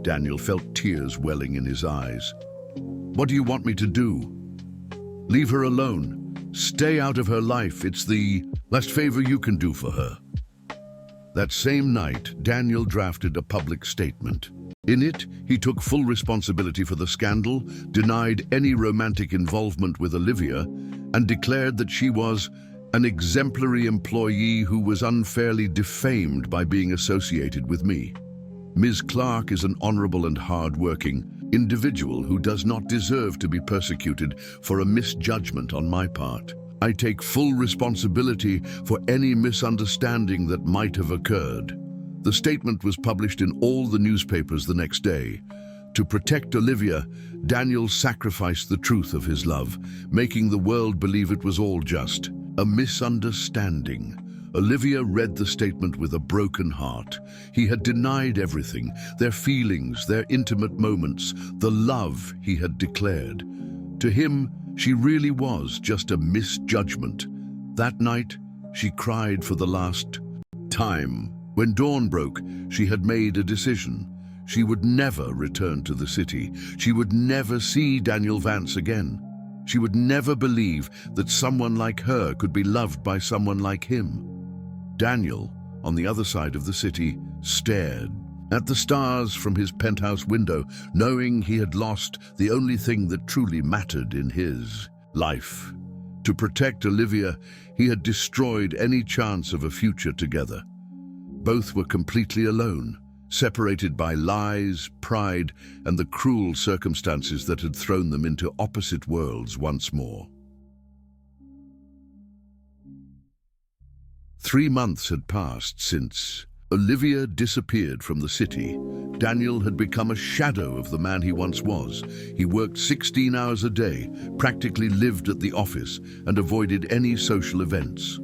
Daniel felt tears welling in his eyes. "What do you want me to do? Leave her alone. Stay out of her life. It's the last favor you can do for her." That same night, Daniel drafted a public statement. In it, he took full responsibility for the scandal, denied any romantic involvement with Olivia, and declared that she was an exemplary employee who was unfairly defamed by being associated with me. Ms. Clark is an honorable and hard-working individual who does not deserve to be persecuted for a misjudgment on my part. I take full responsibility for any misunderstanding that might have occurred. The statement was published in all the newspapers the next day. To protect Olivia, Daniel sacrificed the truth of his love, making the world believe it was all just a misunderstanding. Olivia read the statement with a broken heart. He had denied everything, their feelings, their intimate moments, the love he had declared. To him, she really was just a misjudgment. That night, she cried for the last time. When dawn broke, she had made a decision. She would never return to the city. She would never see Daniel Vance again. She would never believe that someone like her could be loved by someone like him. Daniel, on the other side of the city, stared at the stars from his penthouse window, knowing he had lost the only thing that truly mattered in his life. To protect Olivia, he had destroyed any chance of a future together. Both were completely alone, separated by lies, pride, and the cruel circumstances that had thrown them into opposite worlds once more. 3 months had passed since Olivia disappeared from the city. Daniel had become a shadow of the man he once was. He worked 16 hours a day, practically lived at the office, and avoided any social events.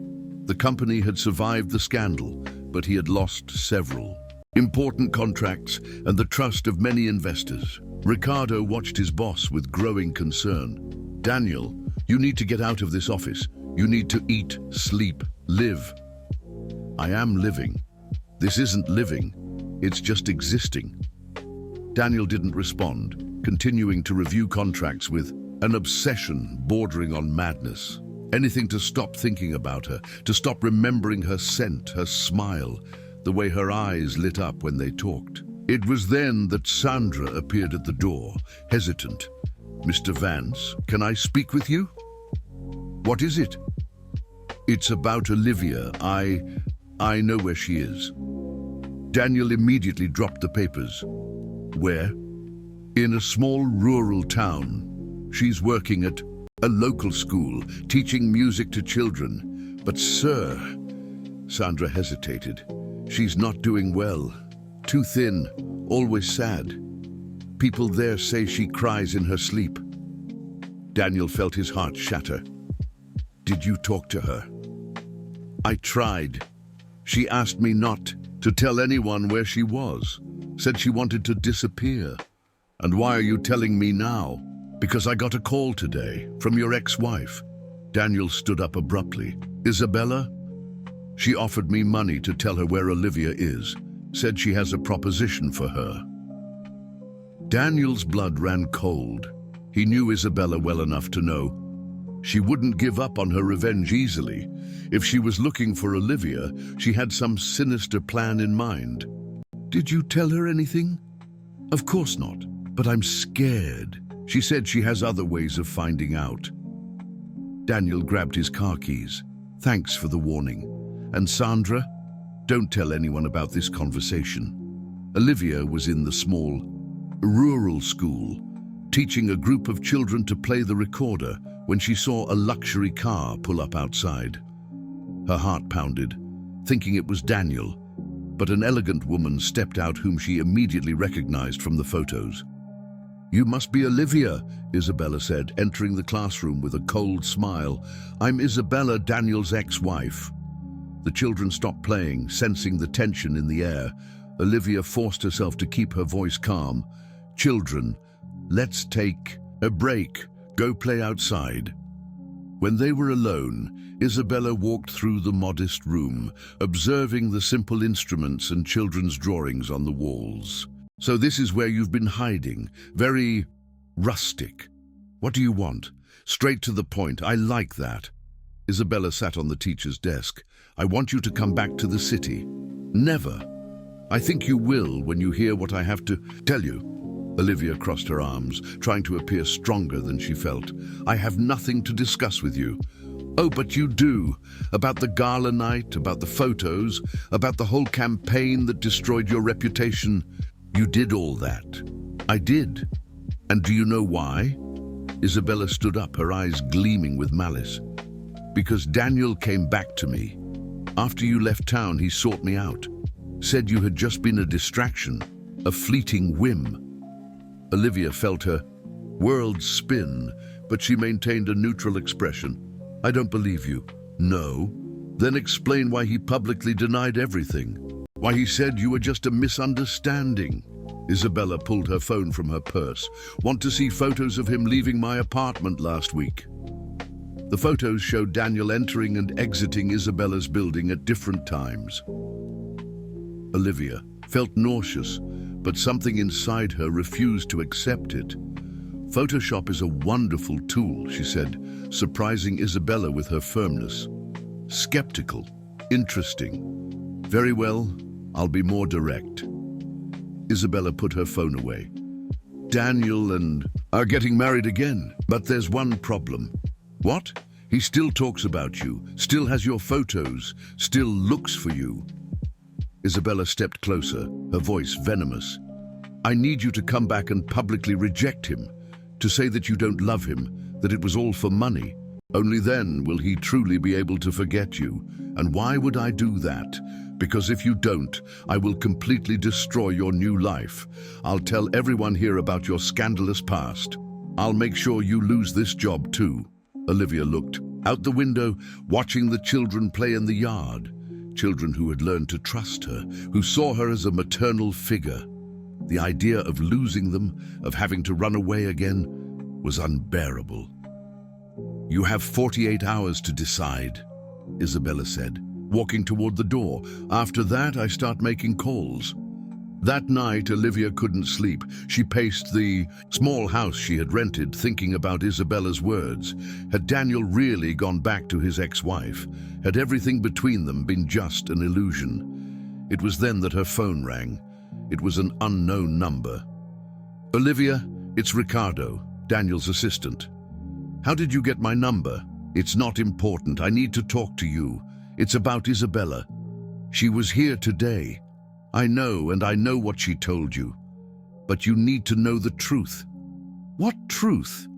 The company had survived the scandal, but he had lost several important contracts and the trust of many investors. Ricardo watched his boss with growing concern. "Daniel, you need to get out of this office. You need to eat, sleep, live." "I am living. This isn't living. It's just existing." Daniel didn't respond, continuing to review contracts with an obsession bordering on madness. Anything to stop thinking about her, to stop remembering her scent, her smile, the way her eyes lit up when they talked. It was then that Sandra appeared at the door, hesitant. "Mr. Vance, can I speak with you?" "What is it?" "It's about Olivia. I know where she is." Daniel immediately dropped the papers. "Where?" "In a small rural town. She's working at a local school, teaching music to children. But sir," Sandra hesitated, "she's not doing well. Too thin, always sad. People there say she cries in her sleep." Daniel felt his heart shatter. "Did you talk to her?" "I tried. She asked me not to tell anyone where she was, said she wanted to disappear." "And why are you telling me now?" "Because I got a call today from your ex-wife." Daniel stood up abruptly. "Isabella?" "She offered me money to tell her where Olivia is, said she has a proposition for her." Daniel's blood ran cold. He knew Isabella well enough to know she wouldn't give up on her revenge easily. If she was looking for Olivia, she had some sinister plan in mind. "Did you tell her anything?" Of course not, but I'm scared. She said she has other ways of finding out. Daniel grabbed his car keys. Thanks for the warning. And Sandra, don't tell anyone about this conversation. Olivia was in the small, rural school, teaching a group of children to play the recorder when she saw a luxury car pull up outside. Her heart pounded, thinking it was Daniel, but an elegant woman stepped out whom she immediately recognized from the photos. "You must be Olivia," Isabella said, entering the classroom with a cold smile. "I'm Isabella, Daniel's ex-wife." The children stopped playing, sensing the tension in the air. Olivia forced herself to keep her voice calm. "Children, let's take a break. Go play outside." When they were alone, Isabella walked through the modest room, observing the simple instruments and children's drawings on the walls. "So this is where you've been hiding. Very rustic. What do you want? Straight to the point. I like that." Isabella sat on the teacher's desk. "I want you to come back to the city." "Never. I think you will when you hear what I have to tell you." Olivia crossed her arms, trying to appear stronger than she felt. "I have nothing to discuss with you." "Oh, but you do. About the gala night, about the photos, about the whole campaign that destroyed your reputation. You did all that." "I did. And do you know why?" Isabella stood up, her eyes gleaming with malice. "Because Daniel came back to me. After you left town, he sought me out. Said you had just been a distraction, a fleeting whim." Olivia felt her world spin, but she maintained a neutral expression. "I don't believe you." "No? Then explain why he publicly denied everything. Why he said you were just a misunderstanding." Isabella pulled her phone from her purse. "Want to see photos of him leaving my apartment last week?" The photos showed Daniel entering and exiting Isabella's building at different times. Olivia felt nauseous, but something inside her refused to accept it. "Photoshop is a wonderful tool," she said, surprising Isabella with her firmness. "Skeptical, interesting. Very well, I'll be more direct." Isabella put her phone away. "Daniel and are getting married again, but there's one problem." "What?" "He still talks about you, still has your photos, still looks for you." Isabella stepped closer, her voice venomous. "I need you to come back and publicly reject him, to say that you don't love him, that it was all for money. Only then will he truly be able to forget you. And why would I do that? Because if you don't, I will completely destroy your new life. I'll tell everyone here about your scandalous past. I'll make sure you lose this job too." Olivia looked out the window, watching the children play in the yard. Children who had learned to trust her, who saw her as a maternal figure. The idea of losing them, of having to run away again, was unbearable. "You have 48 hours to decide," Isabella said, walking toward the door. "After that, I start making calls." That night, Olivia couldn't sleep. She paced the small house she had rented, thinking about Isabella's words. Had Daniel really gone back to his ex-wife? Had everything between them been just an illusion? It was then that her phone rang. It was an unknown number. "Olivia, it's Ricardo, Daniel's assistant." "How did you get my number?" "It's not important. I need to talk to you. It's about Isabella. She was here today. I know, and I know what she told you. But you need to know the truth." "What truth?"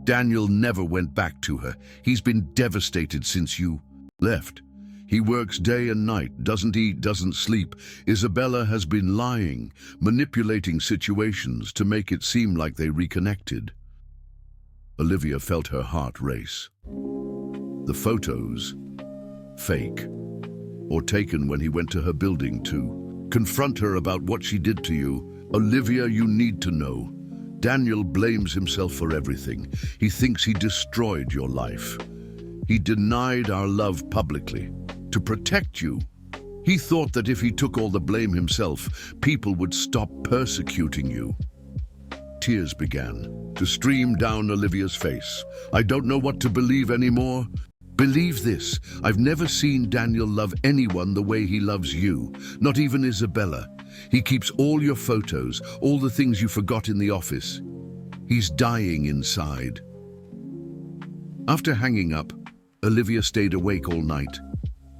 "Daniel never went back to her. He's been devastated since you left. He works day and night, doesn't eat, doesn't sleep. Isabella has been lying, manipulating situations to make it seem like they reconnected." Olivia felt her heart race. The photos, fake, or taken when he went to her building to confront her about what she did to you. "Olivia, you need to know. Daniel blames himself for everything. He thinks he destroyed your life. He denied our love publicly to protect you. He thought that if he took all the blame himself, people would stop persecuting you." Tears began to stream down Olivia's face. "I don't know what to believe anymore. Believe this, I've never seen Daniel love anyone the way he loves you, not even Isabella. He keeps all your photos, all the things you forgot in the office. He's dying inside." After hanging up, Olivia stayed awake all night.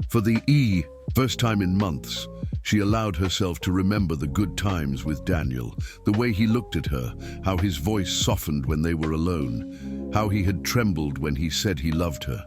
For the first time in months, she allowed herself to remember the good times with Daniel, the way he looked at her, how his voice softened when they were alone, how he had trembled when he said he loved her.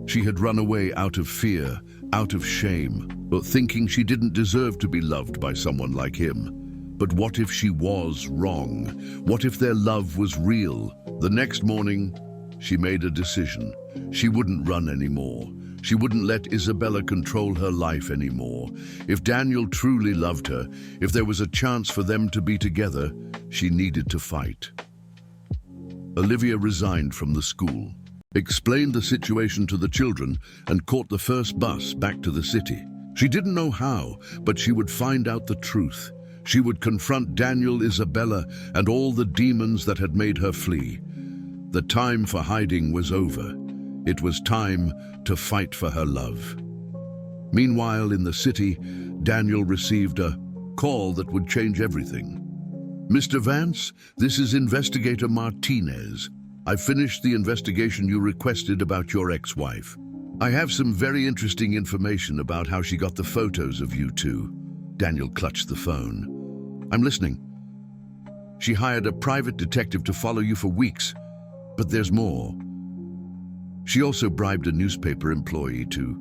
She had run away out of fear, out of shame, but thinking she didn't deserve to be loved by someone like him. But what if she was wrong? What if their love was real? The next morning, she made a decision. She wouldn't run anymore. She wouldn't let Isabella control her life anymore. If Daniel truly loved her, if there was a chance for them to be together, she needed to fight. Olivia resigned from the school, explained the situation to the children, and caught the first bus back to the city. She didn't know how, but she would find out the truth. She would confront Daniel, Isabella, and all the demons that had made her flee. The time for hiding was over. It was time to fight for her love. Meanwhile, in the city, Daniel received a call that would change everything. "Mr. Vance, this is Investigator Martinez. I finished the investigation you requested about your ex-wife. I have some very interesting information about how she got the photos of you two." Daniel clutched the phone. "I'm listening." "She hired a private detective to follow you for weeks, but there's more. She also bribed a newspaper employee to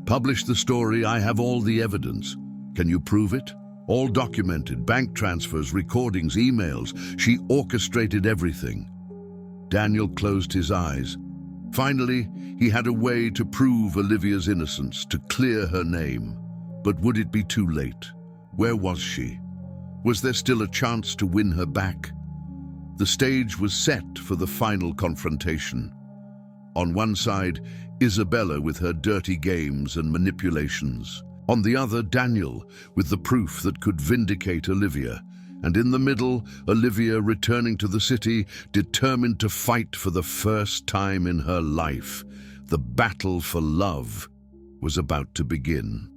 publish the story. I have all the evidence. Can you prove it? All documented, bank transfers, recordings, emails. She orchestrated everything." Daniel closed his eyes. Finally, he had a way to prove Olivia's innocence, to clear her name. But would it be too late? Where was she? Was there still a chance to win her back? The stage was set for the final confrontation. On one side, Isabella with her dirty games and manipulations. On the other, Daniel with the proof that could vindicate Olivia. And in the middle, Olivia returning to the city, determined to fight for the first time in her life. The battle for love was about to begin.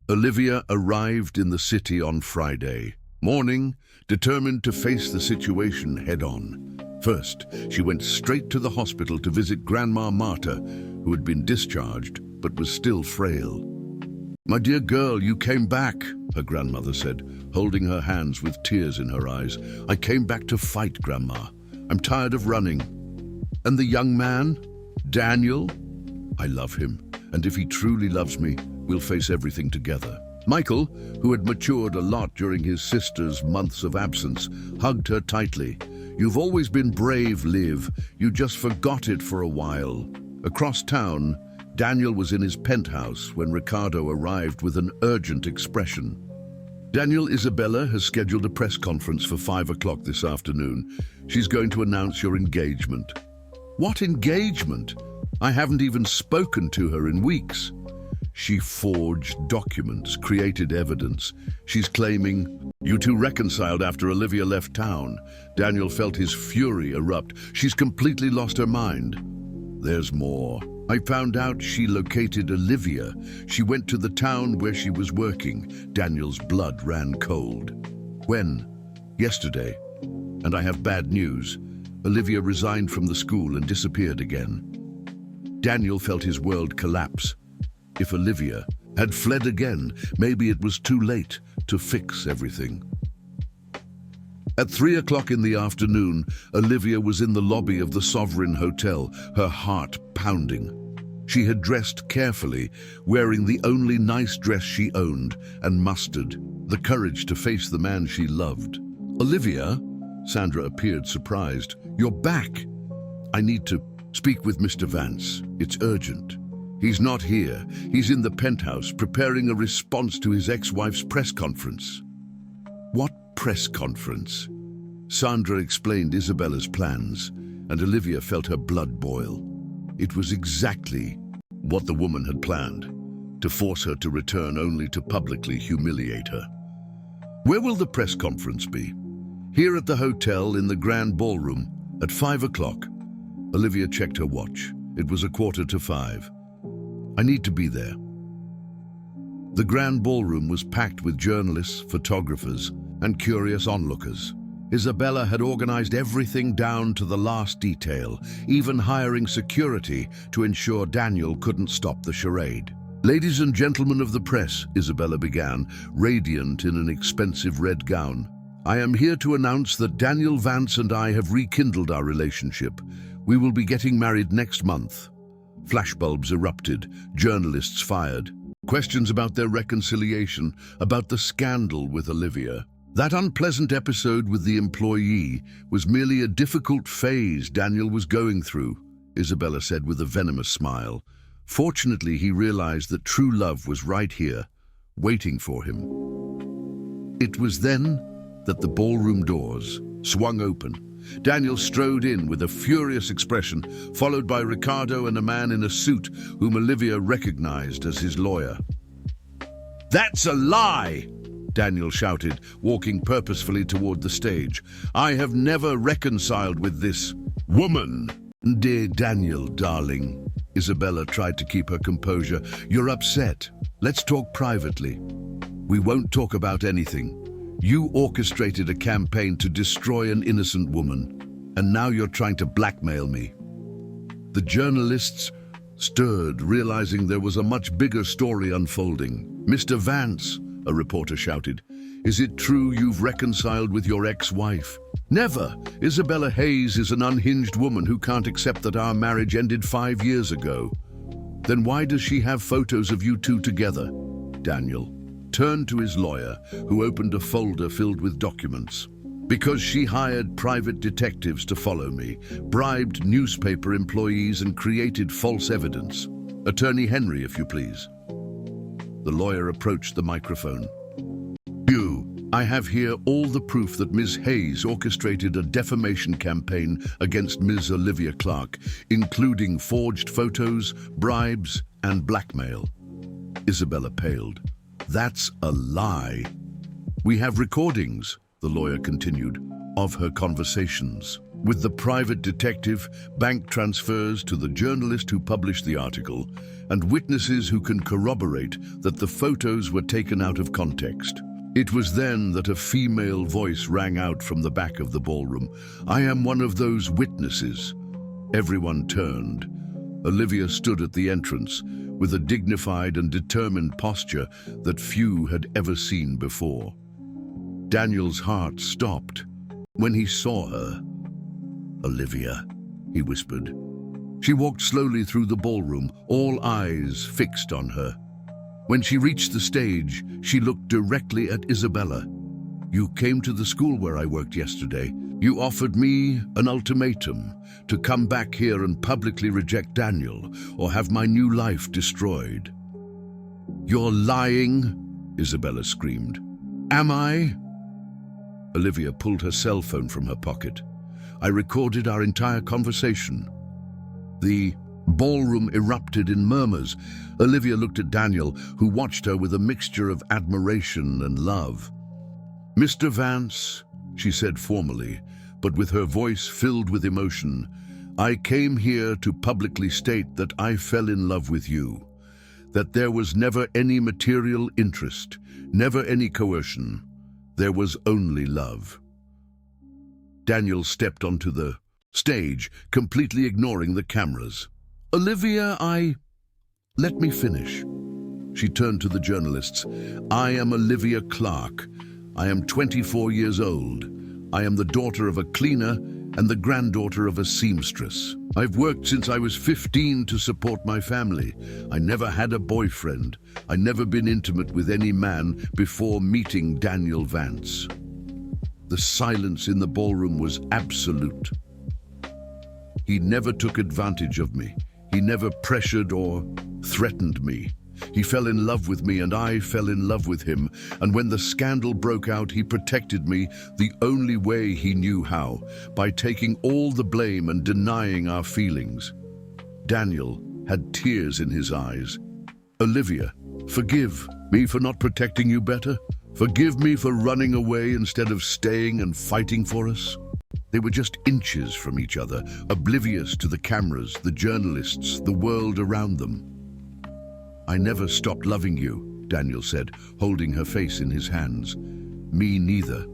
Olivia arrived in the city on Friday morning, determined to face the situation head-on. First, she went straight to the hospital to visit Grandma Marta, who had been discharged but was still frail. "My dear girl, you came back," her grandmother said, holding her hands with tears in her eyes. "I came back to fight, Grandma. I'm tired of running." "And the young man? Daniel? I love him, and if he truly loves me, we'll face everything together." Michael, who had matured a lot during his sister's months of absence, hugged her tightly. "You've always been brave, Liv. You just forgot it for a while." Across town, Daniel was in his penthouse when Ricardo arrived with an urgent expression. "Daniel, Isabella has scheduled a press conference for 5 o'clock this afternoon. She's going to announce your engagement." "What engagement? I haven't even spoken to her in weeks." "She forged documents, created evidence. She's claiming you two reconciled after Olivia left town." Daniel felt his fury erupt. "She's completely lost her mind." "There's more. I found out she located Olivia. She went to the town where she was working." Daniel's blood ran cold. "When?" "Yesterday. And I have bad news. Olivia resigned from the school and disappeared again." Daniel felt his world collapse. If Olivia had fled again, maybe it was too late to fix everything. At 3 o'clock in the afternoon, Olivia was in the lobby of the Sovereign Hotel, her heart pounding. She had dressed carefully, wearing the only nice dress she owned, and mustered the courage to face the man she loved. "Olivia?" Sandra appeared surprised. "You're back." "I need to speak with Mr. Vance. It's urgent." "He's not here. He's in the penthouse, preparing a response to his ex-wife's press conference." "What press conference?" Sandra explained Isabella's plans, and Olivia felt her blood boil. It was exactly what the woman had planned, to force her to return only to publicly humiliate her. "Where will the press conference be?" "Here at the hotel in the grand ballroom at 5 o'clock. Olivia checked her watch. It was 4:45. "I need to be there." The grand ballroom was packed with journalists, photographers, and curious onlookers. Isabella had organized everything down to the last detail, even hiring security to ensure Daniel couldn't stop the charade. "Ladies and gentlemen of the press," Isabella began, radiant in an expensive red gown, "I am here to announce that Daniel Vance and I have rekindled our relationship. We will be getting married next month." Flashbulbs erupted, journalists fired. Questions about their reconciliation, about the scandal with Olivia. That unpleasant episode with the employee was merely a difficult phase Daniel was going through, Isabella said with a venomous smile. Fortunately, he realized that true love was right here, waiting for him. It was then that the ballroom doors swung open. Daniel strode in with a furious expression, followed by Ricardo and a man in a suit whom Olivia recognized as his lawyer. "That's a lie!" Daniel shouted, walking purposefully toward the stage. "I have never reconciled with this woman." "Dear Daniel, darling," Isabella tried to keep her composure. "You're upset. Let's talk privately." "We won't talk about anything. You orchestrated a campaign to destroy an innocent woman, and now you're trying to blackmail me." The journalists stirred, realizing there was a much bigger story unfolding. "Mr. Vance," a reporter shouted, "is it true you've reconciled with your ex-wife?" "Never. Isabella Hayes is an unhinged woman who can't accept that our marriage ended 5 years ago." "Then why does she have photos of you two together?" Daniel turned to his lawyer, who opened a folder filled with documents. "Because she hired private detectives to follow me, bribed newspaper employees and created false evidence. Attorney Henry, if you please." The lawyer approached the microphone. "I have here all the proof that Ms. Hayes orchestrated a defamation campaign against Ms. Olivia Clark, including forged photos, bribes, and blackmail." Isabella paled. "That's a lie." "We have recordings," the lawyer continued, "of her conversations with the private detective, bank transfers to the journalist who published the article, and witnesses who can corroborate that the photos were taken out of context." It was then that a female voice rang out from the back of the ballroom. "I am one of those witnesses." Everyone turned. Olivia stood at the entrance with a dignified and determined posture that few had ever seen before. Daniel's heart stopped when he saw her. "Olivia," he whispered. She walked slowly through the ballroom, all eyes fixed on her. When she reached the stage, she looked directly at Isabella. "You came to the school where I worked yesterday. You offered me an ultimatum to come back here and publicly reject Daniel or have my new life destroyed." "You're lying," Isabella screamed. "Am I?" Olivia pulled her cell phone from her pocket. "I recorded our entire conversation." The ballroom erupted in murmurs. Olivia looked at Daniel, who watched her with a mixture of admiration and love. "Mr. Vance," she said formally, but with her voice filled with emotion, "I came here to publicly state that I fell in love with you, that there was never any material interest, never any coercion. There was only love." Daniel stepped onto the stage, completely ignoring the cameras. "Olivia, let me finish." She turned to the journalists. "I am Olivia Clark. I am 24 years old. I am the daughter of a cleaner and the granddaughter of a seamstress. I've worked since I was 15 to support my family. I never had a boyfriend. I never been intimate with any man before meeting Daniel Vance." The silence in the ballroom was absolute. "He never took advantage of me. He never pressured or threatened me. He fell in love with me and I fell in love with him. And when the scandal broke out, he protected me the only way he knew how, by taking all the blame and denying our feelings." Daniel had tears in his eyes. "Olivia, forgive me for not protecting you better. Forgive me for running away instead of staying and fighting for us." They were just inches from each other, oblivious to the cameras, the journalists, the world around them. "I never stopped loving you," Daniel said, holding her face in his hands. Me neither.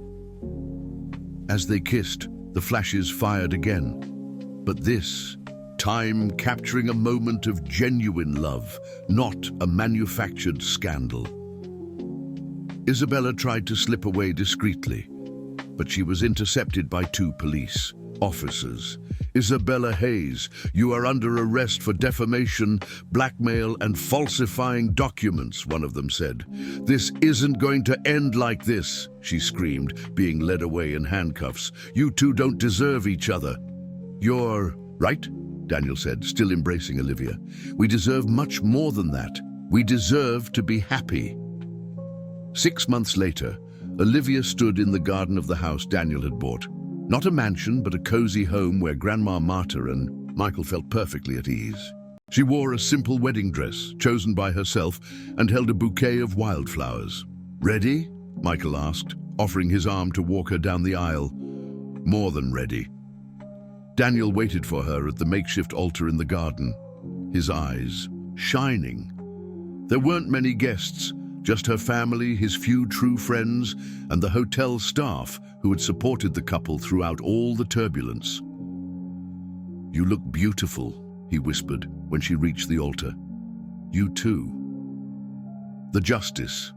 As they kissed, the flashes fired again. But this time capturing a moment of genuine love, not a manufactured scandal. Isabella tried to slip away discreetly, but she was intercepted by 2 police officers. Isabella Hayes, you are under arrest for defamation, blackmail, and falsifying documents, one of them said. This isn't going to end like this, she screamed, being led away in handcuffs. You two don't deserve each other. You're right, Daniel said, still embracing Olivia. We deserve much more than that. We deserve to be happy. 6 months later, Olivia stood in the garden of the house Daniel had bought. Not a mansion, but a cozy home where Grandma Marta and Michael felt perfectly at ease. She wore a simple wedding dress, chosen by herself, and held a bouquet of wildflowers. Ready? Michael asked, offering his arm to walk her down the aisle. More than ready. Daniel waited for her at the makeshift altar in the garden, his eyes shining. There weren't many guests, just her family, his few true friends, and the hotel staff who had supported the couple throughout all the turbulence. You look beautiful, he whispered when she reached the altar. You too. The justice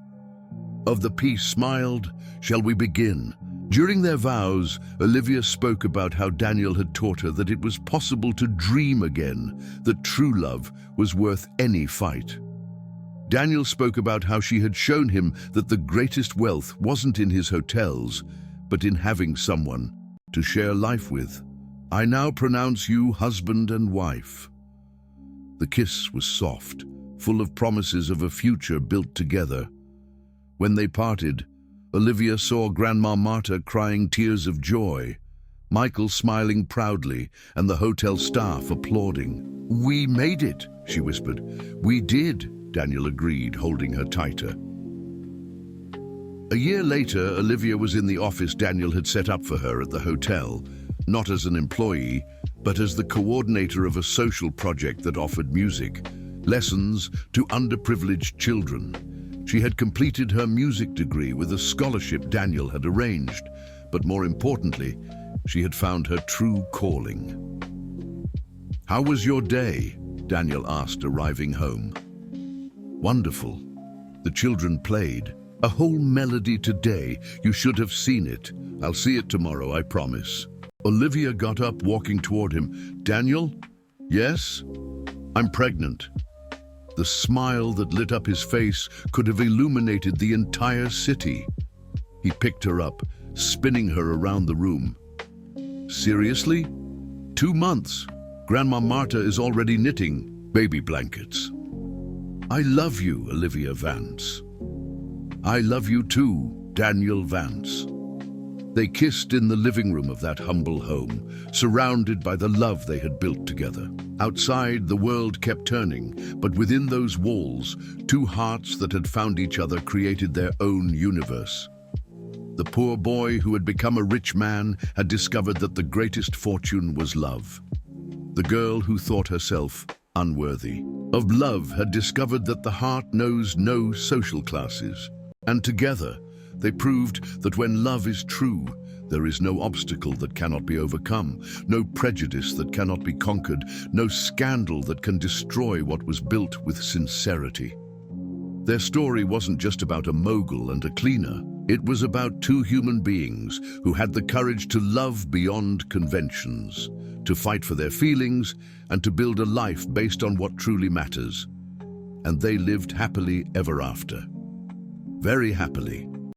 of the peace smiled. Shall we begin? During their vows, Olivia spoke about how Daniel had taught her that it was possible to dream again, that true love was worth any fight. Daniel spoke about how she had shown him that the greatest wealth wasn't in his hotels, but in having someone to share life with. I now pronounce you husband and wife. The kiss was soft, full of promises of a future built together. When they parted, Olivia saw Grandma Marta crying tears of joy, Michael smiling proudly, and the hotel staff applauding. We made it, she whispered. We did, Daniel agreed, holding her tighter. A year later, Olivia was in the office Daniel had set up for her at the hotel, not as an employee, but as the coordinator of a social project that offered music, lessons to underprivileged children. She had completed her music degree with a scholarship Daniel had arranged, but more importantly, she had found her true calling. How was your day? Daniel asked, arriving home. Wonderful. The children played. A whole melody today. You should have seen it. I'll see it tomorrow, I promise. Olivia got up, walking toward him. Daniel? Yes? I'm pregnant. The smile that lit up his face could have illuminated the entire city. He picked her up, spinning her around the room. Seriously? 2 months. Grandma Marta is already knitting baby blankets. I love you, Olivia Vance. I love you too, Daniel Vance. They kissed in the living room of that humble home, surrounded by the love they had built together. Outside, the world kept turning, but within those walls, 2 hearts that had found each other created their own universe. The poor boy who had become a rich man had discovered that the greatest fortune was love. The girl who thought herself unworthy of love had discovered that the heart knows no social classes. And together, they proved that when love is true, there is no obstacle that cannot be overcome, no prejudice that cannot be conquered, no scandal that can destroy what was built with sincerity. Their story wasn't just about a mogul and a cleaner. It was about 2 human beings who had the courage to love beyond conventions, to fight for their feelings, and to build a life based on what truly matters. And they lived happily ever after. Very happily.